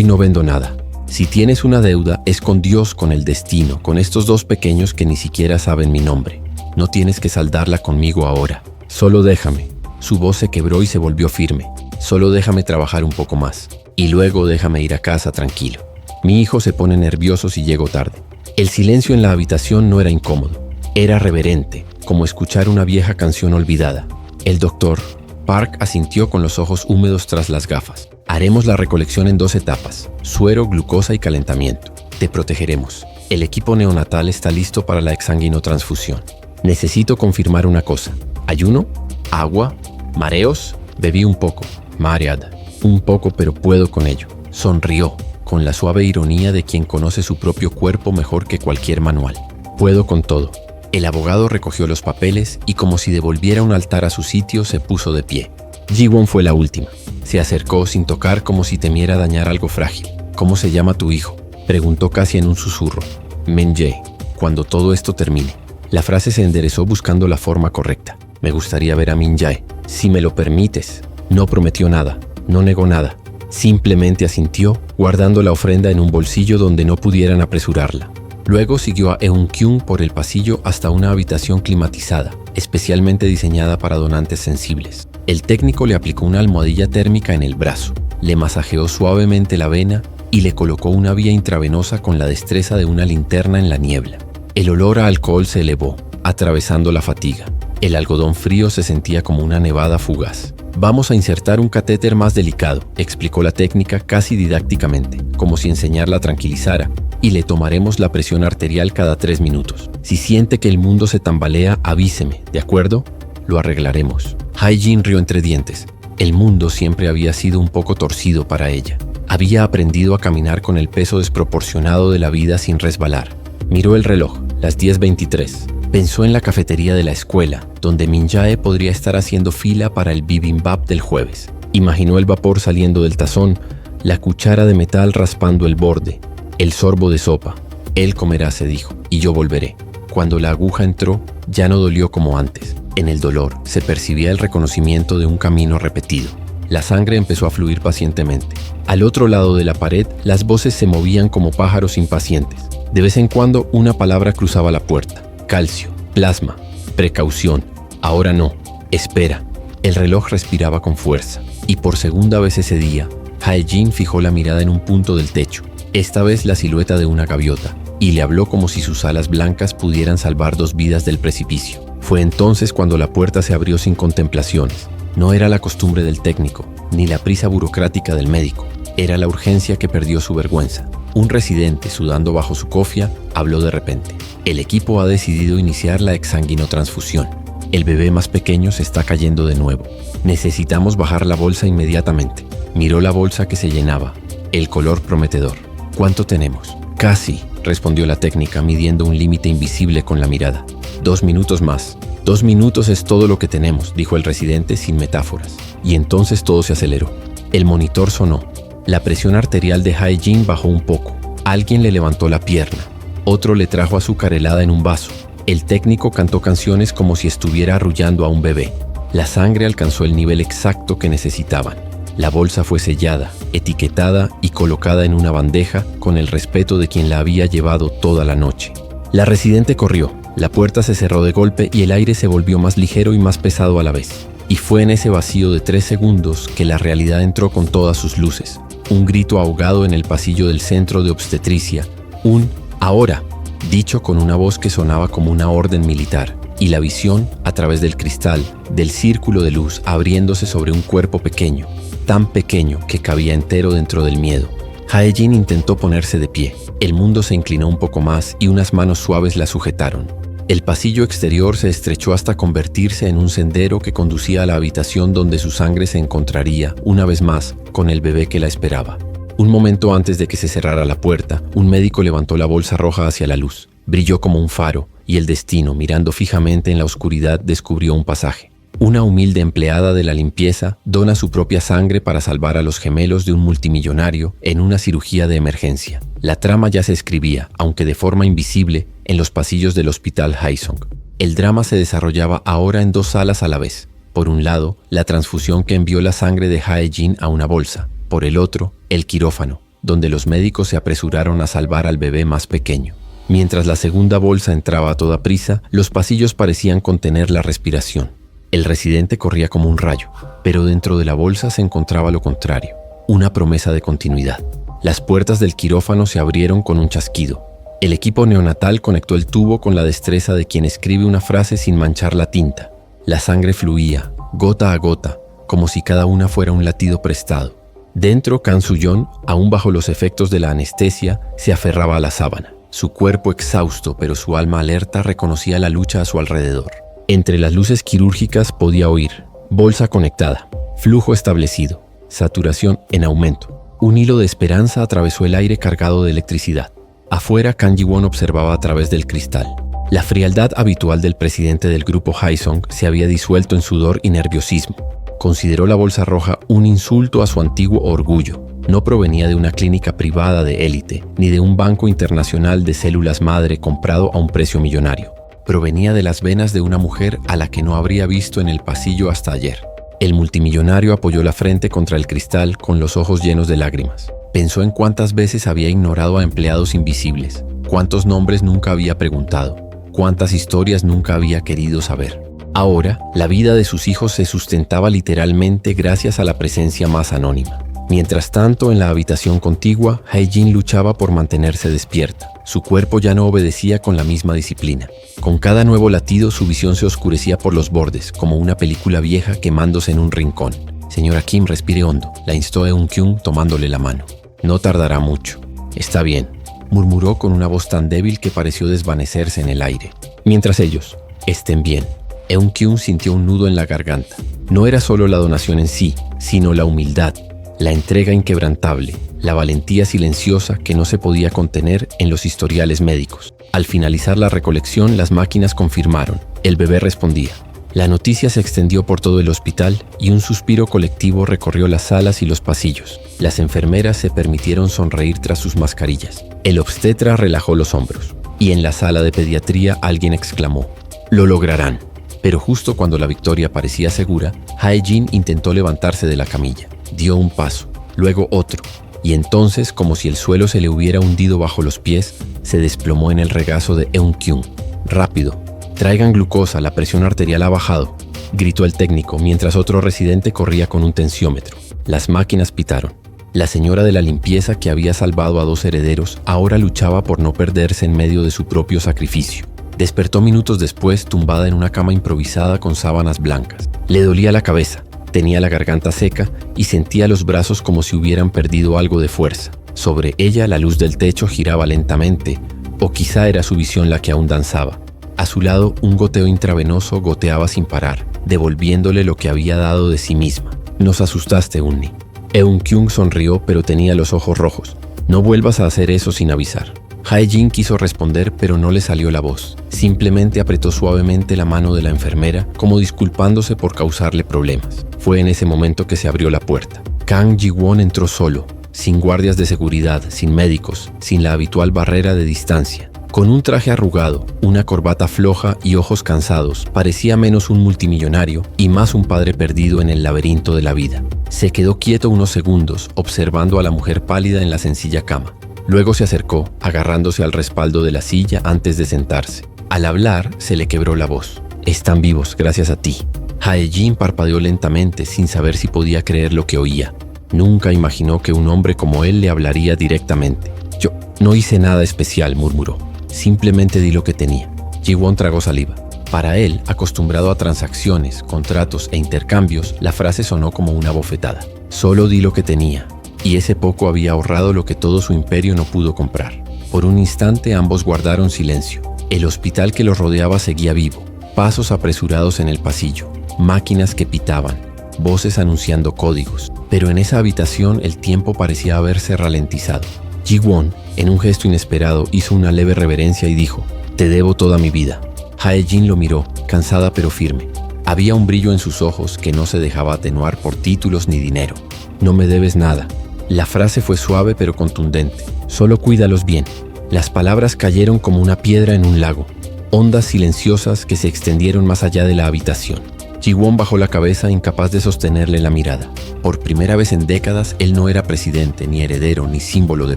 no vendo nada. Si tienes una deuda, es con Dios, con el destino, con estos 2 pequeños que ni siquiera saben mi nombre. No tienes que saldarla conmigo ahora. Solo déjame». Su voz se quebró y se volvió firme. «Solo déjame trabajar un poco más. Y luego déjame ir a casa tranquilo. Mi hijo se pone nervioso si llego tarde». El silencio en la habitación no era incómodo. Era reverente, como escuchar una vieja canción olvidada. El doctor Park asintió con los ojos húmedos tras las gafas. «Haremos la recolección en 2 etapas, suero, glucosa y calentamiento. Te protegeremos. El equipo neonatal está listo para la exsanguinotransfusión. Necesito confirmar una cosa. ¿Ayuno? ¿Agua? ¿Mareos? Bebí un poco. Mareada. Un poco, pero puedo con ello. Sonrió, con la suave ironía de quien conoce su propio cuerpo mejor que cualquier manual. Puedo con todo. El abogado recogió los papeles y, como si devolviera un altar a su sitio, se puso de pie. Ji-won fue la última. Se acercó sin tocar, como si temiera dañar algo frágil. ¿Cómo se llama tu hijo?, preguntó casi en un susurro. Min-jae. Cuando todo esto termine. La frase se enderezó buscando la forma correcta. Me gustaría ver a Min-jae. Si me lo permites. No prometió nada. No negó nada. Simplemente asintió, guardando la ofrenda en un bolsillo donde no pudieran apresurarla. Luego siguió a Eun-kyung por el pasillo hasta una habitación climatizada, especialmente diseñada para donantes sensibles. El técnico le aplicó una almohadilla térmica en el brazo, le masajeó suavemente la vena y le colocó una vía intravenosa con la destreza de una linterna en la niebla. El olor a alcohol se elevó, atravesando la fatiga. El algodón frío se sentía como una nevada fugaz. Vamos a insertar un catéter más delicado, explicó la técnica casi didácticamente, como si enseñarla tranquilizara, y le tomaremos la presión arterial cada 3 minutos. Si siente que el mundo se tambalea, avíseme, ¿de acuerdo? Lo arreglaremos. Hae-jin rió entre dientes. El mundo siempre había sido un poco torcido para ella. Había aprendido a caminar con el peso desproporcionado de la vida sin resbalar. Miró el reloj, las 10:23. Pensó en la cafetería de la escuela, donde Min-jae podría estar haciendo fila para el bibimbap del jueves. Imaginó el vapor saliendo del tazón, la cuchara de metal raspando el borde, el sorbo de sopa. Él comerá, se dijo, y yo volveré. Cuando la aguja entró, ya no dolió como antes. En el dolor se percibía el reconocimiento de un camino repetido. La sangre empezó a fluir pacientemente. Al otro lado de la pared, las voces se movían como pájaros impacientes. De vez en cuando, una palabra cruzaba la puerta. Calcio, plasma, precaución. Ahora no, espera. El reloj respiraba con fuerza. Y por segunda vez ese día, Hae-jin fijó la mirada en un punto del techo. Esta vez la silueta de una gaviota. Y le habló como si sus alas blancas pudieran salvar 2 vidas del precipicio. Fue entonces cuando la puerta se abrió sin contemplaciones. No era la costumbre del técnico, ni la prisa burocrática del médico. Era la urgencia que perdió su vergüenza. Un residente, sudando bajo su cofia, habló de repente. El equipo ha decidido iniciar la exsanguinotransfusión. El bebé más pequeño se está cayendo de nuevo. Necesitamos bajar la bolsa inmediatamente. Miró la bolsa que se llenaba. El color prometedor. ¿Cuánto tenemos? Casi, respondió la técnica, midiendo un límite invisible con la mirada. 2 minutos más. 2 minutos es todo lo que tenemos, dijo el residente sin metáforas. Y entonces todo se aceleró. El monitor sonó. La presión arterial de Hae-jin bajó un poco. Alguien le levantó la pierna. Otro le trajo azúcar helada en un vaso. El técnico cantó canciones como si estuviera arrullando a un bebé. La sangre alcanzó el nivel exacto que necesitaban. La bolsa fue sellada, etiquetada y colocada en una bandeja con el respeto de quien la había llevado toda la noche. La residente corrió. La puerta se cerró de golpe y el aire se volvió más ligero y más pesado a la vez. Y fue en ese vacío de 3 segundos que la realidad entró con todas sus luces. Un grito ahogado en el pasillo del centro de obstetricia. Un «ahora», dicho con una voz que sonaba como una orden militar. Y la visión, a través del cristal, del círculo de luz abriéndose sobre un cuerpo pequeño. Tan pequeño que cabía entero dentro del miedo. Hae-jin intentó ponerse de pie. El mundo se inclinó un poco más y unas manos suaves la sujetaron. El pasillo exterior se estrechó hasta convertirse en un sendero que conducía a la habitación donde su sangre se encontraría, una vez más, con el bebé que la esperaba. Un momento antes de que se cerrara la puerta, un médico levantó la bolsa roja hacia la luz. Brilló como un faro, y el destino, mirando fijamente en la oscuridad, descubrió un pasaje. Una humilde empleada de la limpieza dona su propia sangre para salvar a los gemelos de un multimillonario en una cirugía de emergencia. La trama ya se escribía, aunque de forma invisible, en los pasillos del hospital Haesong. El drama se desarrollaba ahora en 2 salas a la vez. Por un lado, la transfusión que envió la sangre de Hae-jin a una bolsa. Por el otro, el quirófano, donde los médicos se apresuraron a salvar al bebé más pequeño. Mientras la segunda bolsa entraba a toda prisa, los pasillos parecían contener la respiración. El residente corría como un rayo, pero dentro de la bolsa se encontraba lo contrario, una promesa de continuidad. Las puertas del quirófano se abrieron con un chasquido. El equipo neonatal conectó el tubo con la destreza de quien escribe una frase sin manchar la tinta. La sangre fluía, gota a gota, como si cada una fuera un latido prestado. Dentro, Kang Soo-yeon, aún bajo los efectos de la anestesia, se aferraba a la sábana. Su cuerpo exhausto, pero su alma alerta reconocía la lucha a su alrededor. Entre las luces quirúrgicas podía oír: bolsa conectada, flujo establecido, saturación en aumento. Un hilo de esperanza atravesó el aire cargado de electricidad. Afuera, Kang Ji-won observaba a través del cristal. La frialdad habitual del presidente del grupo Haesung se había disuelto en sudor y nerviosismo. Consideró la bolsa roja un insulto a su antiguo orgullo. No provenía de una clínica privada de élite, ni de un banco internacional de células madre comprado a un precio millonario. Provenía de las venas de una mujer a la que no habría visto en el pasillo hasta ayer. El multimillonario apoyó la frente contra el cristal con los ojos llenos de lágrimas. Pensó en cuántas veces había ignorado a empleados invisibles, cuántos nombres nunca había preguntado, cuántas historias nunca había querido saber. Ahora, la vida de sus hijos se sustentaba literalmente gracias a la presencia más anónima. Mientras tanto, en la habitación contigua, Hae-jin luchaba por mantenerse despierta. Su cuerpo ya no obedecía con la misma disciplina. Con cada nuevo latido, su visión se oscurecía por los bordes, como una película vieja quemándose en un rincón. «Señora Kim, respire hondo», la instó Eun-kyung tomándole la mano. «No tardará mucho». «Está bien», murmuró con una voz tan débil que pareció desvanecerse en el aire. Mientras ellos estén bien. Eun-kyung sintió un nudo en la garganta. No era solo la donación en sí, sino la humildad, la entrega inquebrantable, la valentía silenciosa que no se podía contener en los historiales médicos. Al finalizar la recolección, las máquinas confirmaron. El bebé respondía. La noticia se extendió por todo el hospital y un suspiro colectivo recorrió las salas y los pasillos. Las enfermeras se permitieron sonreír tras sus mascarillas. El obstetra relajó los hombros. Y en la sala de pediatría alguien exclamó: «Lo lograrán». Pero justo cuando la victoria parecía segura, Hae-jin intentó levantarse de la camilla. Dio un paso, luego otro, y entonces, como si el suelo se le hubiera hundido bajo los pies, se desplomó en el regazo de Eun-kyung. «Rápido, traigan glucosa, la presión arterial ha bajado», gritó el técnico, mientras otro residente corría con un tensiómetro. Las máquinas pitaron. La señora de la limpieza, que había salvado a 2 herederos, ahora luchaba por no perderse en medio de su propio sacrificio. Despertó minutos después, tumbada en una cama improvisada con sábanas blancas. Le dolía la cabeza. Tenía la garganta seca y sentía los brazos como si hubieran perdido algo de fuerza. Sobre ella la luz del techo giraba lentamente, o quizá era su visión la que aún danzaba. A su lado un goteo intravenoso goteaba sin parar, devolviéndole lo que había dado de sí misma. «Nos asustaste, Unni». Eun-kyung sonrió, pero tenía los ojos rojos. «No vuelvas a hacer eso sin avisar». Hae-jin quiso responder, pero no le salió la voz. Simplemente apretó suavemente la mano de la enfermera, como disculpándose por causarle problemas. Fue en ese momento que se abrió la puerta. Kang Ji-won entró solo, sin guardias de seguridad, sin médicos, sin la habitual barrera de distancia. Con un traje arrugado, una corbata floja y ojos cansados, parecía menos un multimillonario y más un padre perdido en el laberinto de la vida. Se quedó quieto unos segundos, observando a la mujer pálida en la sencilla cama. Luego se acercó, agarrándose al respaldo de la silla antes de sentarse. Al hablar, se le quebró la voz. «Están vivos, gracias a ti». Hae-jin parpadeó lentamente, sin saber si podía creer lo que oía. Nunca imaginó que un hombre como él le hablaría directamente. «Yo no hice nada especial», murmuró. «Simplemente di lo que tenía». Ji-won tragó saliva. Para él, acostumbrado a transacciones, contratos e intercambios, la frase sonó como una bofetada. Solo di lo que tenía. Y ese poco había ahorrado lo que todo su imperio no pudo comprar. Por un instante ambos guardaron silencio. El hospital que los rodeaba seguía vivo. Pasos apresurados en el pasillo, máquinas que pitaban, voces anunciando códigos. Pero en esa habitación el tiempo parecía haberse ralentizado. Ji-won, en un gesto inesperado, hizo una leve reverencia y dijo: «Te debo toda mi vida». Hae-jin lo miró, cansada pero firme. Había un brillo en sus ojos que no se dejaba atenuar por títulos ni dinero. «No me debes nada». La frase fue suave pero contundente. «Solo cuídalos bien». Las palabras cayeron como una piedra en un lago, ondas silenciosas que se extendieron más allá de la habitación. Ji-won bajó la cabeza, incapaz de sostenerle la mirada. Por primera vez en décadas, él no era presidente, ni heredero, ni símbolo de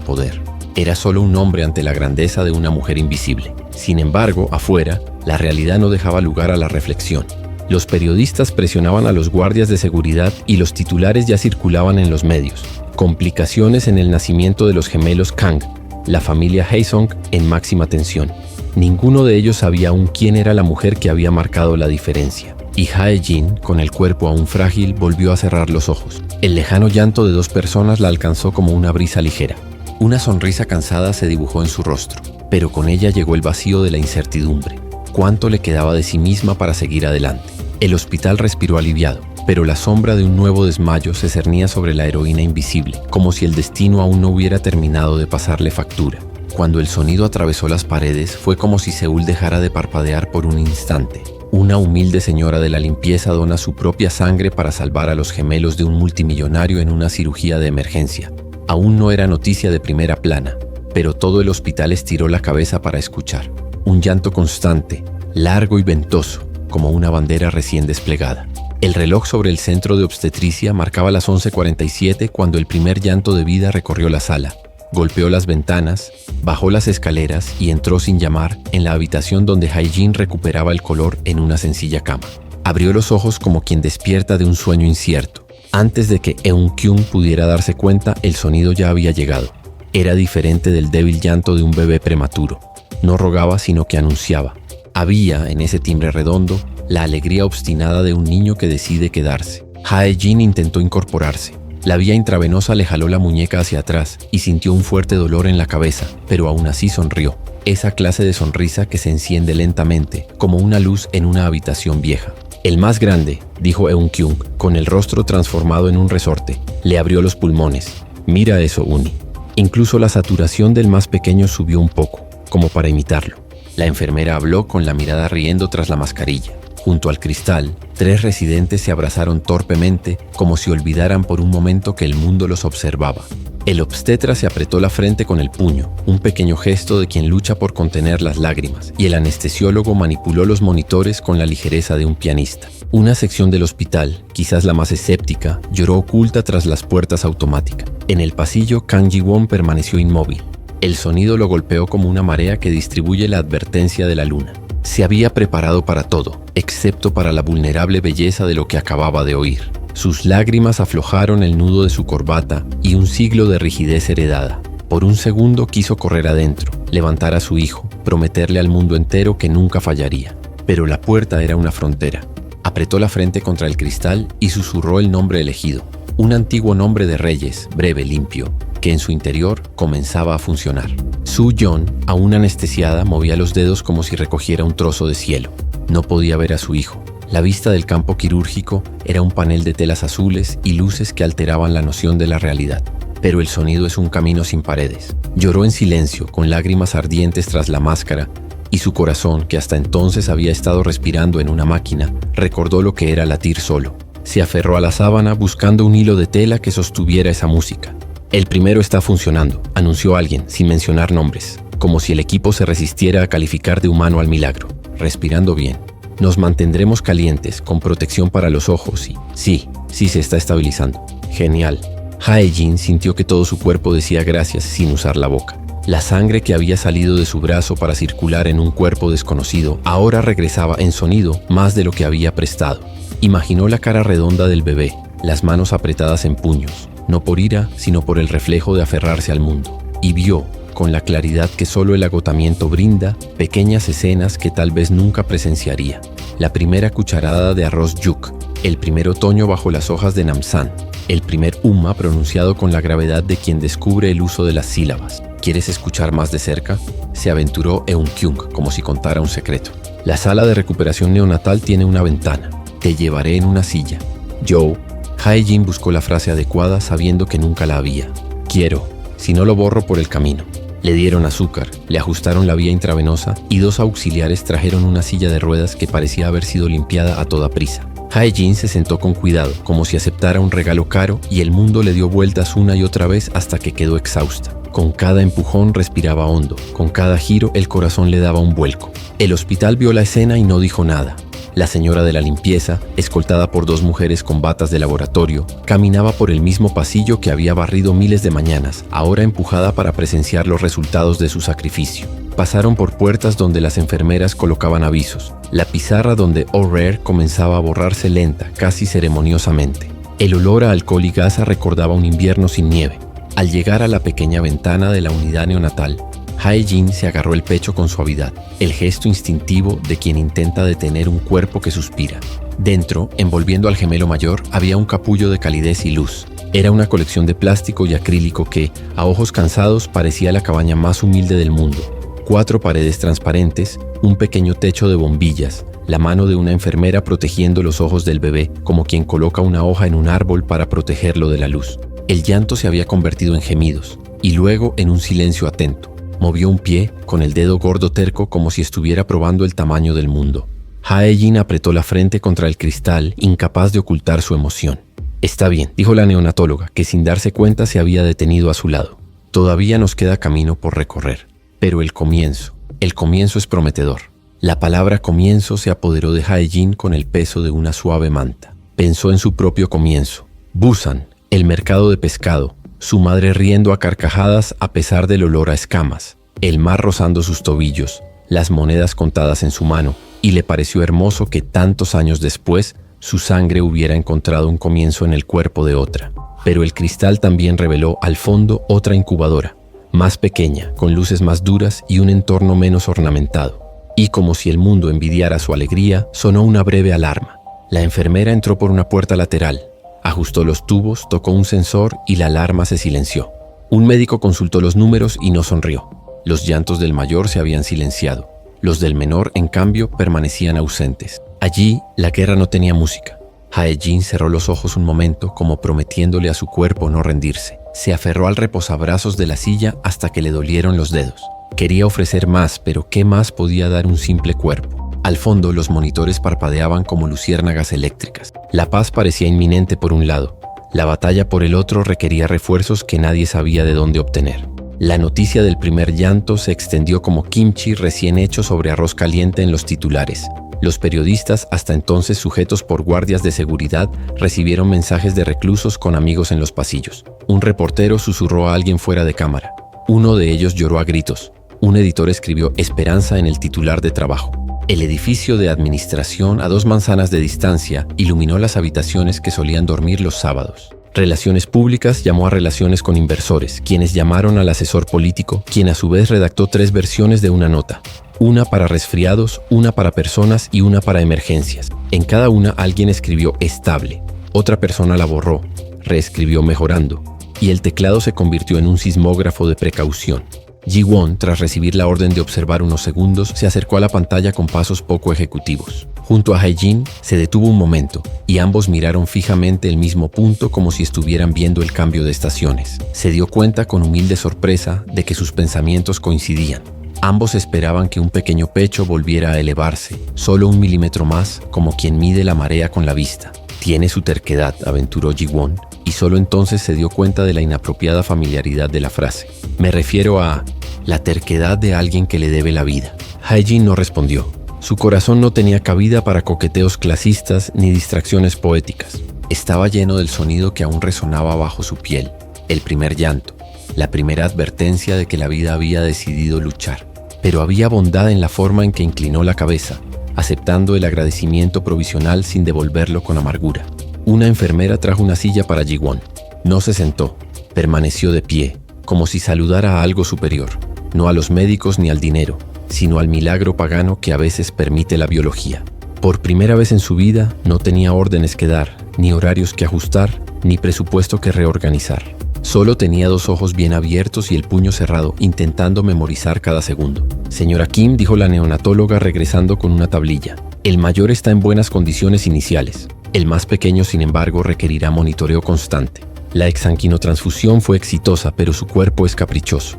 poder. Era solo un hombre ante la grandeza de una mujer invisible. Sin embargo, afuera, la realidad no dejaba lugar a la reflexión. Los periodistas presionaban a los guardias de seguridad y los titulares ya circulaban en los medios. Complicaciones en el nacimiento de los gemelos Kang, la familia Haesung en máxima tensión. Ninguno de ellos sabía aún quién era la mujer que había marcado la diferencia. Y Hae-jin, con el cuerpo aún frágil, volvió a cerrar los ojos. El lejano llanto de 2 personas la alcanzó como una brisa ligera. Una sonrisa cansada se dibujó en su rostro. pero con ella llegó el vacío de la incertidumbre. ¿Cuánto le quedaba de sí misma para seguir adelante? El hospital respiró aliviado, pero la sombra de un nuevo desmayo se cernía sobre la heroína invisible, como si el destino aún no hubiera terminado de pasarle factura. Cuando el sonido atravesó las paredes, fue como si Seúl dejara de parpadear por un instante. Una humilde señora de la limpieza dona su propia sangre para salvar a los gemelos de un multimillonario en una cirugía de emergencia. Aún no era noticia de primera plana, pero todo el hospital estiró la cabeza para escuchar. Un llanto constante, largo y ventoso, como una bandera recién desplegada. El reloj sobre el centro de obstetricia marcaba las 11:47 cuando el primer llanto de vida recorrió la sala. Golpeó las ventanas, bajó las escaleras y entró sin llamar en la habitación donde Hae-jin recuperaba el color en una sencilla cama. Abrió los ojos como quien despierta de un sueño incierto. Antes de que Eun-kyung pudiera darse cuenta, el sonido ya había llegado. Era diferente del débil llanto de un bebé prematuro. No rogaba, sino que anunciaba. Había, en ese timbre redondo, la alegría obstinada de un niño que decide quedarse. Hae-jin intentó incorporarse. La vía intravenosa le jaló la muñeca hacia atrás y sintió un fuerte dolor en la cabeza, pero aún así sonrió. Esa clase de sonrisa que se enciende lentamente, como una luz en una habitación vieja. El más grande, dijo Eun-kyung, con el rostro transformado en un resorte, le abrió los pulmones. Mira eso, Uni. Incluso la saturación del más pequeño subió un poco, como para imitarlo. La enfermera habló con la mirada riendo tras la mascarilla. Junto al cristal, 3 residentes se abrazaron torpemente, como si olvidaran por un momento que el mundo los observaba. El obstetra se apretó la frente con el puño, un pequeño gesto de quien lucha por contener las lágrimas, y el anestesiólogo manipuló los monitores con la ligereza de un pianista. Una sección del hospital, quizás la más escéptica, lloró oculta tras las puertas automáticas. En el pasillo, Kang Ji-won permaneció inmóvil. El sonido lo golpeó como una marea que distribuye la advertencia de la luna. Se había preparado para todo, excepto para la vulnerable belleza de lo que acababa de oír. Sus lágrimas aflojaron el nudo de su corbata y un siglo de rigidez heredada. Por un segundo quiso correr adentro, levantar a su hijo, prometerle al mundo entero que nunca fallaría. Pero la puerta era una frontera. Apretó la frente contra el cristal y susurró el nombre elegido. Un antiguo nombre de reyes, breve, limpio, que en su interior comenzaba a funcionar. Su-yeon, aún anestesiada, movía los dedos como si recogiera un trozo de cielo. No podía ver a su hijo. La vista del campo quirúrgico era un panel de telas azules y luces que alteraban la noción de la realidad. Pero el sonido es un camino sin paredes. Lloró en silencio, con lágrimas ardientes tras la máscara, y su corazón, que hasta entonces había estado respirando en una máquina, recordó lo que era latir solo. Se aferró a la sábana buscando un hilo de tela que sostuviera esa música. El primero está funcionando, anunció alguien, sin mencionar nombres, como si el equipo se resistiera a calificar de humano al milagro. Respirando bien. Nos mantendremos calientes, con protección para los ojos y... Sí, se está estabilizando. Genial. Hae-jin sintió que todo su cuerpo decía gracias sin usar la boca. La sangre que había salido de su brazo para circular en un cuerpo desconocido ahora regresaba en sonido más de lo que había prestado. Imaginó la cara redonda del bebé, las manos apretadas en puños, no por ira, sino por el reflejo de aferrarse al mundo. Y vio, con la claridad que solo el agotamiento brinda, pequeñas escenas que tal vez nunca presenciaría. La primera cucharada de arroz yuk, el primer otoño bajo las hojas de namsan, el primer umma pronunciado con la gravedad de quien descubre el uso de las sílabas. ¿Quieres escuchar más de cerca? Se aventuró Eun-kyung, como si contara un secreto. La sala de recuperación neonatal tiene una ventana. Te llevaré en una silla. Joe. Hae-jin buscó la frase adecuada sabiendo que nunca la había. Quiero, si no lo borro por el camino. Le dieron azúcar, le ajustaron la vía intravenosa y 2 auxiliares trajeron una silla de ruedas que parecía haber sido limpiada a toda prisa. Hae-jin se sentó con cuidado, como si aceptara un regalo caro, y el mundo le dio vueltas una y otra vez hasta que quedó exhausta. Con cada empujón respiraba hondo, con cada giro el corazón le daba un vuelco. El hospital vio la escena y no dijo nada. La señora de la limpieza, escoltada por 2 mujeres con batas de laboratorio, caminaba por el mismo pasillo que había barrido miles de mañanas, ahora empujada para presenciar los resultados de su sacrificio. Pasaron por puertas donde las enfermeras colocaban avisos, la pizarra donde O'Rear comenzaba a borrarse lenta, casi ceremoniosamente. El olor a alcohol y gasa recordaba un invierno sin nieve. Al llegar a la pequeña ventana de la unidad neonatal, Hae-jin se agarró el pecho con suavidad, el gesto instintivo de quien intenta detener un cuerpo que suspira. Dentro, envolviendo al gemelo mayor, había un capullo de calidez y luz. Era una colección de plástico y acrílico que, a ojos cansados, parecía la cabaña más humilde del mundo. 4 paredes transparentes, un pequeño techo de bombillas, la mano de una enfermera protegiendo los ojos del bebé, como quien coloca una hoja en un árbol para protegerlo de la luz. El llanto se había convertido en gemidos, y luego en un silencio atento. Movió un pie, con el dedo gordo terco como si estuviera probando el tamaño del mundo. Hae-jin apretó la frente contra el cristal, incapaz de ocultar su emoción. «Está bien», dijo la neonatóloga, que sin darse cuenta se había detenido a su lado. «Todavía nos queda camino por recorrer. Pero el comienzo es prometedor». La palabra comienzo se apoderó de Hae-jin con el peso de una suave manta. Pensó en su propio comienzo. Busan, el mercado de pescado, su madre riendo a carcajadas a pesar del olor a escamas, el mar rozando sus tobillos, las monedas contadas en su mano, y le pareció hermoso que tantos años después su sangre hubiera encontrado un comienzo en el cuerpo de otra. Pero el cristal también reveló al fondo otra incubadora, más pequeña, con luces más duras y un entorno menos ornamentado. Y como si el mundo envidiara su alegría, sonó una breve alarma. La enfermera entró por una puerta lateral, ajustó los tubos, tocó un sensor y la alarma se silenció. Un médico consultó los números y no sonrió. Los llantos del mayor se habían silenciado. Los del menor, en cambio, permanecían ausentes. Allí, la guerra no tenía música. Hae-jin cerró los ojos un momento, como prometiéndole a su cuerpo no rendirse. Se aferró al reposabrazos de la silla hasta que le dolieron los dedos. Quería ofrecer más, pero ¿qué más podía dar un simple cuerpo? Al fondo, los monitores parpadeaban como luciérnagas eléctricas. La paz parecía inminente por un lado. La batalla por el otro requería refuerzos que nadie sabía de dónde obtener. La noticia del primer llanto se extendió como kimchi recién hecho sobre arroz caliente en los titulares. Los periodistas, hasta entonces sujetos por guardias de seguridad, recibieron mensajes de reclusos con amigos en los pasillos. Un reportero susurró a alguien fuera de cámara. Uno de ellos lloró a gritos. Un editor escribió esperanza en el titular de trabajo. El edificio de administración a 2 manzanas de distancia iluminó las habitaciones que solían dormir los sábados. Relaciones Públicas llamó a relaciones con inversores, quienes llamaron al asesor político, quien a su vez redactó 3 versiones de una nota. Una para resfriados, una para personas y una para emergencias. En cada una alguien escribió estable, otra persona la borró, reescribió mejorando, y el teclado se convirtió en un sismógrafo de precaución. Ji-won, tras recibir la orden de observar unos segundos, se acercó a la pantalla con pasos poco ejecutivos. Junto a Hae-jin se detuvo un momento y ambos miraron fijamente el mismo punto como si estuvieran viendo el cambio de estaciones. Se dio cuenta con humilde sorpresa de que sus pensamientos coincidían. Ambos esperaban que un pequeño pecho volviera a elevarse, solo 1 milímetro más, como quien mide la marea con la vista. Tiene su terquedad, aventuró Ji-won, y solo entonces se dio cuenta de la inapropiada familiaridad de la frase. Me refiero a la terquedad de alguien que le debe la vida. Hae-jin no respondió. Su corazón no tenía cabida para coqueteos clasistas ni distracciones poéticas. Estaba lleno del sonido que aún resonaba bajo su piel, el primer llanto, la primera advertencia de que la vida había decidido luchar. Pero había bondad en la forma en que inclinó la cabeza, aceptando el agradecimiento provisional sin devolverlo con amargura. Una enfermera trajo una silla para Ji-won. No se sentó, permaneció de pie, como si saludara a algo superior, no a los médicos ni al dinero, sino al milagro pagano que a veces permite la biología. Por primera vez en su vida no tenía órdenes que dar, ni horarios que ajustar, ni presupuesto que reorganizar. Solo tenía 2 ojos bien abiertos y el puño cerrado, intentando memorizar cada segundo. Señora Kim, dijo la neonatóloga regresando con una tablilla. El mayor está en buenas condiciones iniciales. El más pequeño, sin embargo, requerirá monitoreo constante. La exsanguinotransfusión fue exitosa, pero su cuerpo es caprichoso.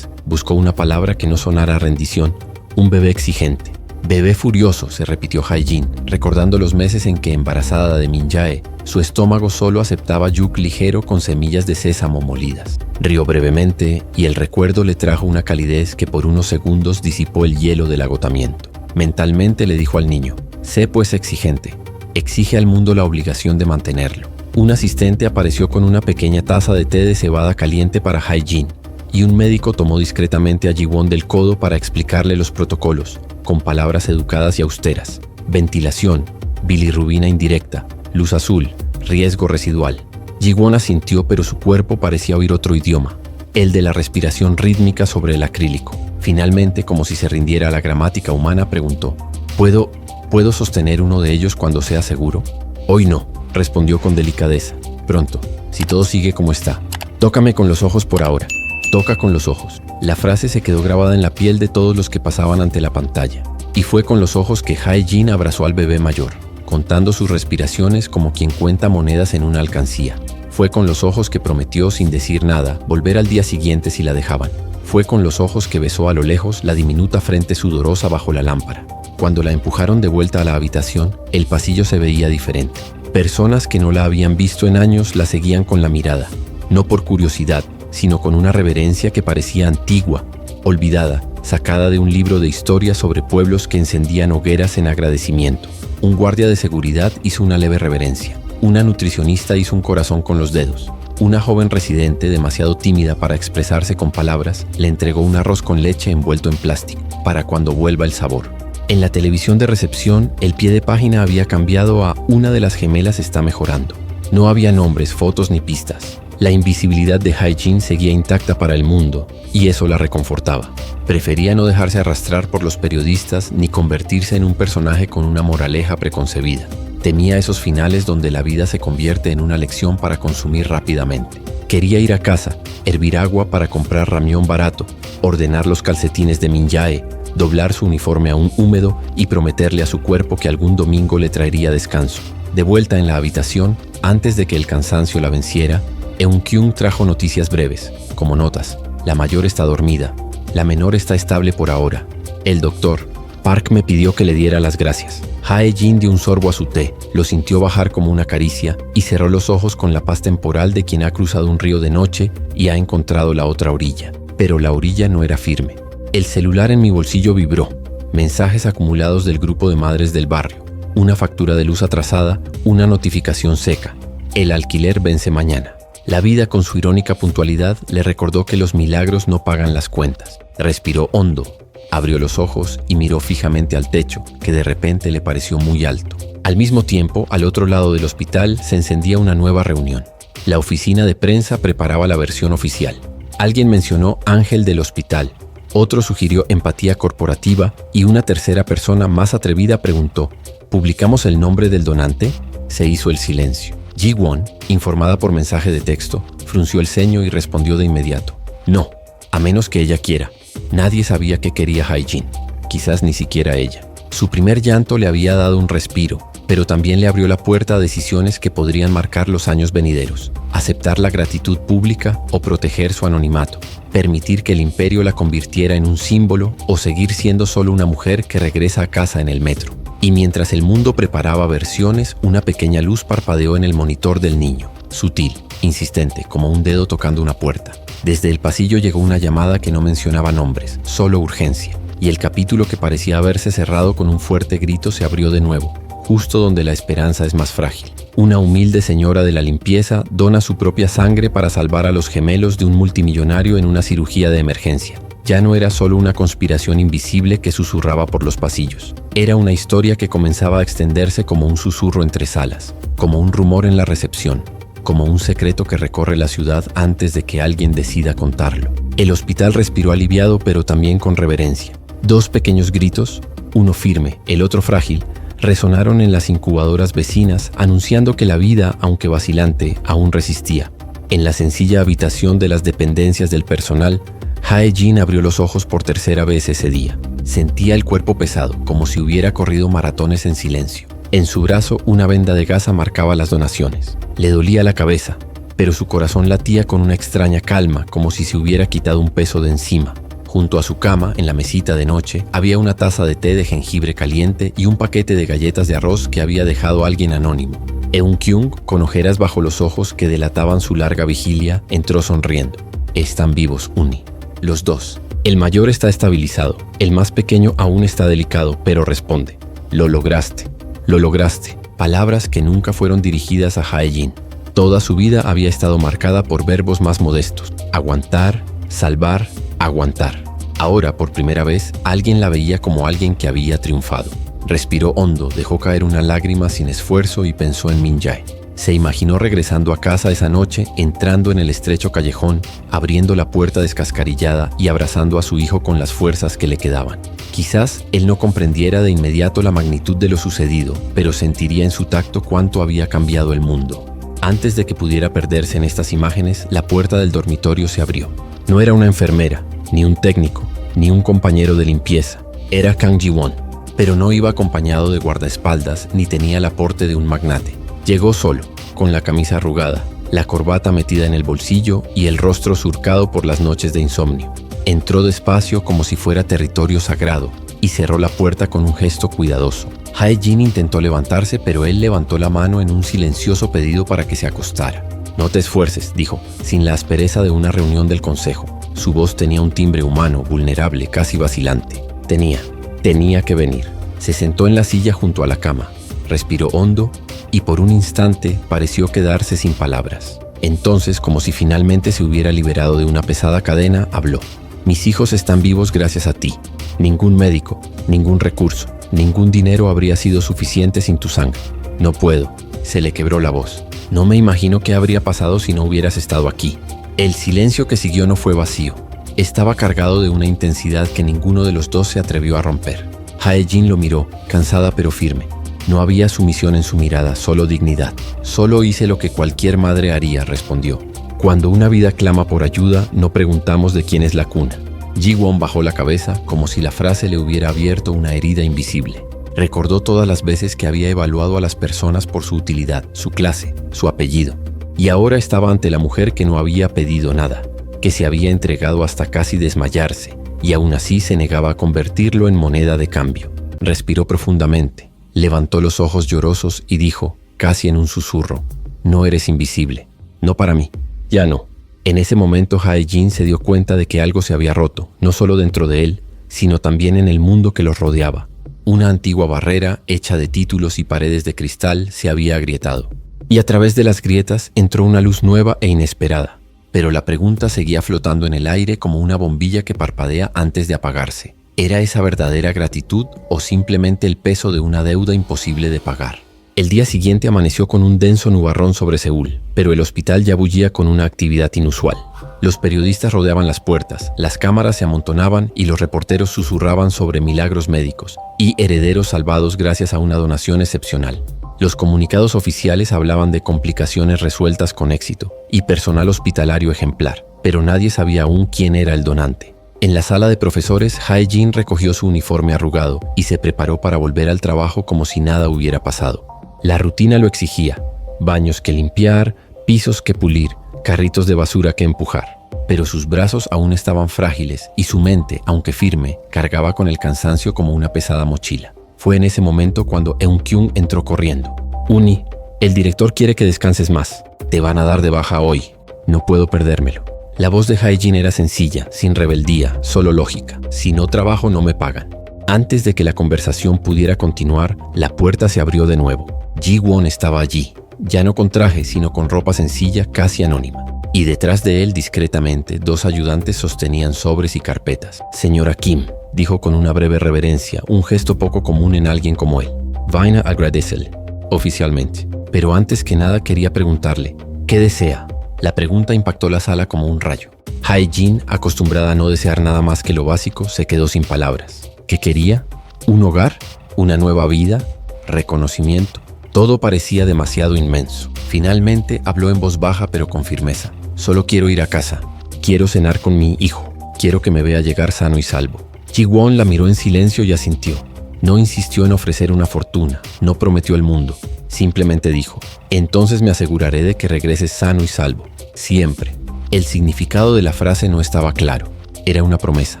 Buscó una palabra que no sonara a rendición, un bebé exigente. Bebé furioso, se repitió Hae-jin, recordando los meses en que, embarazada de Min-jae, su estómago solo aceptaba yuk ligero con semillas de sésamo molidas. Rió brevemente y el recuerdo le trajo una calidez que por unos segundos disipó el hielo del agotamiento. Mentalmente le dijo al niño, sé pues exigente, exige al mundo la obligación de mantenerlo. Un asistente apareció con una pequeña taza de té de cebada caliente para Hae-jin, y un médico tomó discretamente a Ji-won del codo para explicarle los protocolos, con palabras educadas y austeras. Ventilación, bilirrubina indirecta, luz azul, riesgo residual. Ji-won asintió, pero su cuerpo parecía oír otro idioma, el de la respiración rítmica sobre el acrílico. Finalmente, como si se rindiera a la gramática humana, preguntó, ¿Puedo sostener uno de ellos cuando sea seguro? Hoy no, respondió con delicadeza. Pronto, si todo sigue como está. Tócame con los ojos por ahora. Toca con los ojos. La frase se quedó grabada en la piel de todos los que pasaban ante la pantalla. Y fue con los ojos que Hae-jin abrazó al bebé mayor, contando sus respiraciones como quien cuenta monedas en una alcancía. Fue con los ojos que prometió sin decir nada volver al día siguiente si la dejaban. Fue con los ojos que besó a lo lejos la diminuta frente sudorosa bajo la lámpara. Cuando la empujaron de vuelta a la habitación, el pasillo se veía diferente. Personas que no la habían visto en años la seguían con la mirada, no por curiosidad, sino con una reverencia que parecía antigua, olvidada, sacada de un libro de historia sobre pueblos que encendían hogueras en agradecimiento. Un guardia de seguridad hizo una leve reverencia. Una nutricionista hizo un corazón con los dedos. Una joven residente, demasiado tímida para expresarse con palabras, le entregó un arroz con leche envuelto en plástico, para cuando vuelva el sabor. En la televisión de recepción, el pie de página había cambiado a "Una de las gemelas está mejorando". No había nombres, fotos ni pistas. La invisibilidad de Hae-jin seguía intacta para el mundo, y eso la reconfortaba. Prefería no dejarse arrastrar por los periodistas ni convertirse en un personaje con una moraleja preconcebida. Temía esos finales donde la vida se convierte en una lección para consumir rápidamente. Quería ir a casa, hervir agua para comprar ramión barato, ordenar los calcetines de Min-jae, doblar su uniforme aún húmedo y prometerle a su cuerpo que algún domingo le traería descanso. De vuelta en la habitación, antes de que el cansancio la venciera, Eun-kyung trajo noticias breves, como notas. La mayor está dormida. La menor está estable por ahora. El doctor, Park, me pidió que le diera las gracias. Hae-jin dio un sorbo a su té, lo sintió bajar como una caricia y cerró los ojos con la paz temporal de quien ha cruzado un río de noche y ha encontrado la otra orilla. Pero la orilla no era firme. El celular en mi bolsillo vibró. Mensajes acumulados del grupo de madres del barrio. Una factura de luz atrasada, una notificación seca. El alquiler vence mañana. La vida, con su irónica puntualidad, le recordó que los milagros no pagan las cuentas. Respiró hondo, abrió los ojos y miró fijamente al techo, que de repente le pareció muy alto. Al mismo tiempo, al otro lado del hospital se encendía una nueva reunión. La oficina de prensa preparaba la versión oficial. Alguien mencionó Ángel del Hospital, otro sugirió empatía corporativa y una tercera persona más atrevida preguntó: ¿publicamos el nombre del donante? Se hizo el silencio. Ji-won, informada por mensaje de texto, frunció el ceño y respondió de inmediato: no, a menos que ella quiera. Nadie sabía qué quería Hae-jin, quizás ni siquiera ella. Su primer llanto le había dado un respiro, pero también le abrió la puerta a decisiones que podrían marcar los años venideros. Aceptar la gratitud pública o proteger su anonimato. Permitir que el imperio la convirtiera en un símbolo o seguir siendo solo una mujer que regresa a casa en el metro. Y mientras el mundo preparaba versiones, una pequeña luz parpadeó en el monitor del niño. Sutil, insistente, como un dedo tocando una puerta. Desde el pasillo llegó una llamada que no mencionaba nombres, solo urgencia. Y el capítulo que parecía haberse cerrado con un fuerte grito se abrió de nuevo, justo donde la esperanza es más frágil. Una humilde señora de la limpieza dona su propia sangre para salvar a los gemelos de un multimillonario en una cirugía de emergencia. Ya no era solo una conspiración invisible que susurraba por los pasillos. Era una historia que comenzaba a extenderse como un susurro entre salas, como un rumor en la recepción, como un secreto que recorre la ciudad antes de que alguien decida contarlo. El hospital respiró aliviado, pero también con reverencia. Dos pequeños gritos, uno firme, el otro frágil, resonaron en las incubadoras vecinas, anunciando que la vida, aunque vacilante, aún resistía. En la sencilla habitación de las dependencias del personal, Hae-jin abrió los ojos por tercera vez ese día. Sentía el cuerpo pesado, como si hubiera corrido maratones en silencio. En su brazo, una venda de gasa marcaba las donaciones. Le dolía la cabeza, pero su corazón latía con una extraña calma, como si se hubiera quitado un peso de encima. Junto a su cama, en la mesita de noche, había una taza de té de jengibre caliente y un paquete de galletas de arroz que había dejado alguien anónimo. Eun-kyung, con ojeras bajo los ojos que delataban su larga vigilia, entró sonriendo. Están vivos, Uni. Los dos. El mayor está estabilizado. El más pequeño aún está delicado, pero responde. Lo lograste. Lo lograste. Palabras que nunca fueron dirigidas a Hae-jin. Toda su vida había estado marcada por verbos más modestos. Aguantar, salvar, aguantar. Ahora, por primera vez, alguien la veía como alguien que había triunfado. Respiró hondo, dejó caer una lágrima sin esfuerzo y pensó en Min-jae. Se imaginó regresando a casa esa noche, entrando en el estrecho callejón, abriendo la puerta descascarillada y abrazando a su hijo con las fuerzas que le quedaban. Quizás él no comprendiera de inmediato la magnitud de lo sucedido, pero sentiría en su tacto cuánto había cambiado el mundo. Antes de que pudiera perderse en estas imágenes, la puerta del dormitorio se abrió. No era una enfermera, ni un técnico, ni un compañero de limpieza. Era Kang Ji-won, pero no iba acompañado de guardaespaldas ni tenía el aporte de un magnate. Llegó solo, con la camisa arrugada, la corbata metida en el bolsillo y el rostro surcado por las noches de insomnio. Entró despacio como si fuera territorio sagrado y cerró la puerta con un gesto cuidadoso. Hae-jin intentó levantarse, pero él levantó la mano en un silencioso pedido para que se acostara. «No te esfuerces», dijo, sin la aspereza de una reunión del consejo. Su voz tenía un timbre humano, vulnerable, casi vacilante. Tenía que venir. Se sentó en la silla junto a la cama, respiró hondo y por un instante pareció quedarse sin palabras. Entonces, como si finalmente se hubiera liberado de una pesada cadena, habló. «Mis hijos están vivos gracias a ti. Ningún médico, ningún recurso, ningún dinero habría sido suficiente sin tu sangre. No puedo». Se le quebró la voz. «No me imagino qué habría pasado si no hubieras estado aquí». El silencio que siguió no fue vacío. Estaba cargado de una intensidad que ninguno de los dos se atrevió a romper. Hae-jin lo miró, cansada pero firme. No había sumisión en su mirada, solo dignidad. «Solo hice lo que cualquier madre haría», respondió. «Cuando una vida clama por ayuda, no preguntamos de quién es la cuna». Ji-won bajó la cabeza como si la frase le hubiera abierto una herida invisible. Recordó todas las veces que había evaluado a las personas por su utilidad, su clase, su apellido. Y ahora estaba ante la mujer que no había pedido nada, que se había entregado hasta casi desmayarse, y aún así se negaba a convertirlo en moneda de cambio. Respiró profundamente, levantó los ojos llorosos y dijo, casi en un susurro, «No eres invisible. No para mí. Ya no». En ese momento Hae-jin se dio cuenta de que algo se había roto, no solo dentro de él, sino también en el mundo que los rodeaba. Una antigua barrera, hecha de títulos y paredes de cristal, se había agrietado. Y a través de las grietas entró una luz nueva e inesperada. Pero la pregunta seguía flotando en el aire como una bombilla que parpadea antes de apagarse. ¿Era esa verdadera gratitud o simplemente el peso de una deuda imposible de pagar? El día siguiente amaneció con un denso nubarrón sobre Seúl, pero el hospital ya bullía con una actividad inusual. Los periodistas rodeaban las puertas, las cámaras se amontonaban y los reporteros susurraban sobre milagros médicos y herederos salvados gracias a una donación excepcional. Los comunicados oficiales hablaban de complicaciones resueltas con éxito y personal hospitalario ejemplar, pero nadie sabía aún quién era el donante. En la sala de profesores, Hae-jin recogió su uniforme arrugado y se preparó para volver al trabajo como si nada hubiera pasado. La rutina lo exigía: baños que limpiar, pisos que pulir, carritos de basura que empujar. Pero sus brazos aún estaban frágiles y su mente, aunque firme, cargaba con el cansancio como una pesada mochila. Fue en ese momento cuando Eun-kyung entró corriendo. «Uni, el director quiere que descanses más. Te van a dar de baja hoy. No puedo perdérmelo». La voz de Hae-jin era sencilla, sin rebeldía, solo lógica. «Si no trabajo, no me pagan». Antes de que la conversación pudiera continuar, la puerta se abrió de nuevo. Ji-won estaba allí, ya no con traje, sino con ropa sencilla, casi anónima. Y detrás de él, discretamente, dos ayudantes sostenían sobres y carpetas. «Señora Kim», dijo con una breve reverencia, un gesto poco común en alguien como él. «Vaina agradecele», oficialmente. Pero antes que nada quería preguntarle, ¿qué desea? La pregunta impactó la sala como un rayo. Hae-jin, acostumbrada a no desear nada más que lo básico, se quedó sin palabras. ¿Qué quería? ¿Un hogar? ¿Una nueva vida? ¿Reconocimiento? Todo parecía demasiado inmenso. Finalmente habló en voz baja pero con firmeza. «Solo quiero ir a casa. Quiero cenar con mi hijo. Quiero que me vea llegar sano y salvo». Ji-won la miró en silencio y asintió. No insistió en ofrecer una fortuna, no prometió el mundo. Simplemente dijo, «Entonces me aseguraré de que regreses sano y salvo. Siempre». El significado de la frase no estaba claro. Era una promesa,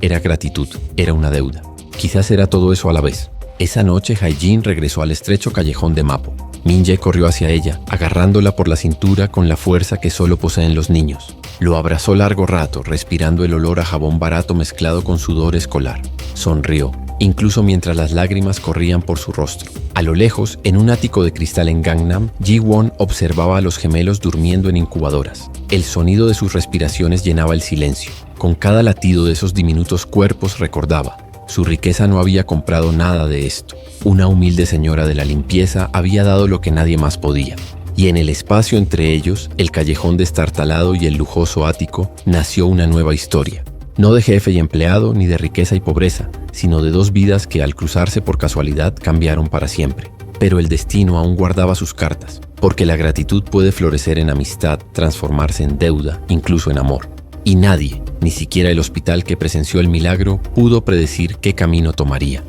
era gratitud, era una deuda. Quizás era todo eso a la vez. Esa noche Hae-jin regresó al estrecho callejón de Mapo. Min-jae corrió hacia ella, agarrándola por la cintura con la fuerza que solo poseen los niños. Lo abrazó largo rato, respirando el olor a jabón barato mezclado con sudor escolar. Sonrió, incluso mientras las lágrimas corrían por su rostro. A lo lejos, en un ático de cristal en Gangnam, Ji-won observaba a los gemelos durmiendo en incubadoras. El sonido de sus respiraciones llenaba el silencio. Con cada latido de esos diminutos cuerpos recordaba: su riqueza no había comprado nada de esto. Una humilde señora de la limpieza había dado lo que nadie más podía. Y en el espacio entre ellos, el callejón destartalado y el lujoso ático, nació una nueva historia. No de jefe y empleado, ni de riqueza y pobreza, sino de dos vidas que al cruzarse por casualidad cambiaron para siempre. Pero el destino aún guardaba sus cartas, porque la gratitud puede florecer en amistad, transformarse en deuda, incluso en amor. Y nadie, Ni siquiera el hospital que presenció el milagro pudo predecir qué camino tomaría.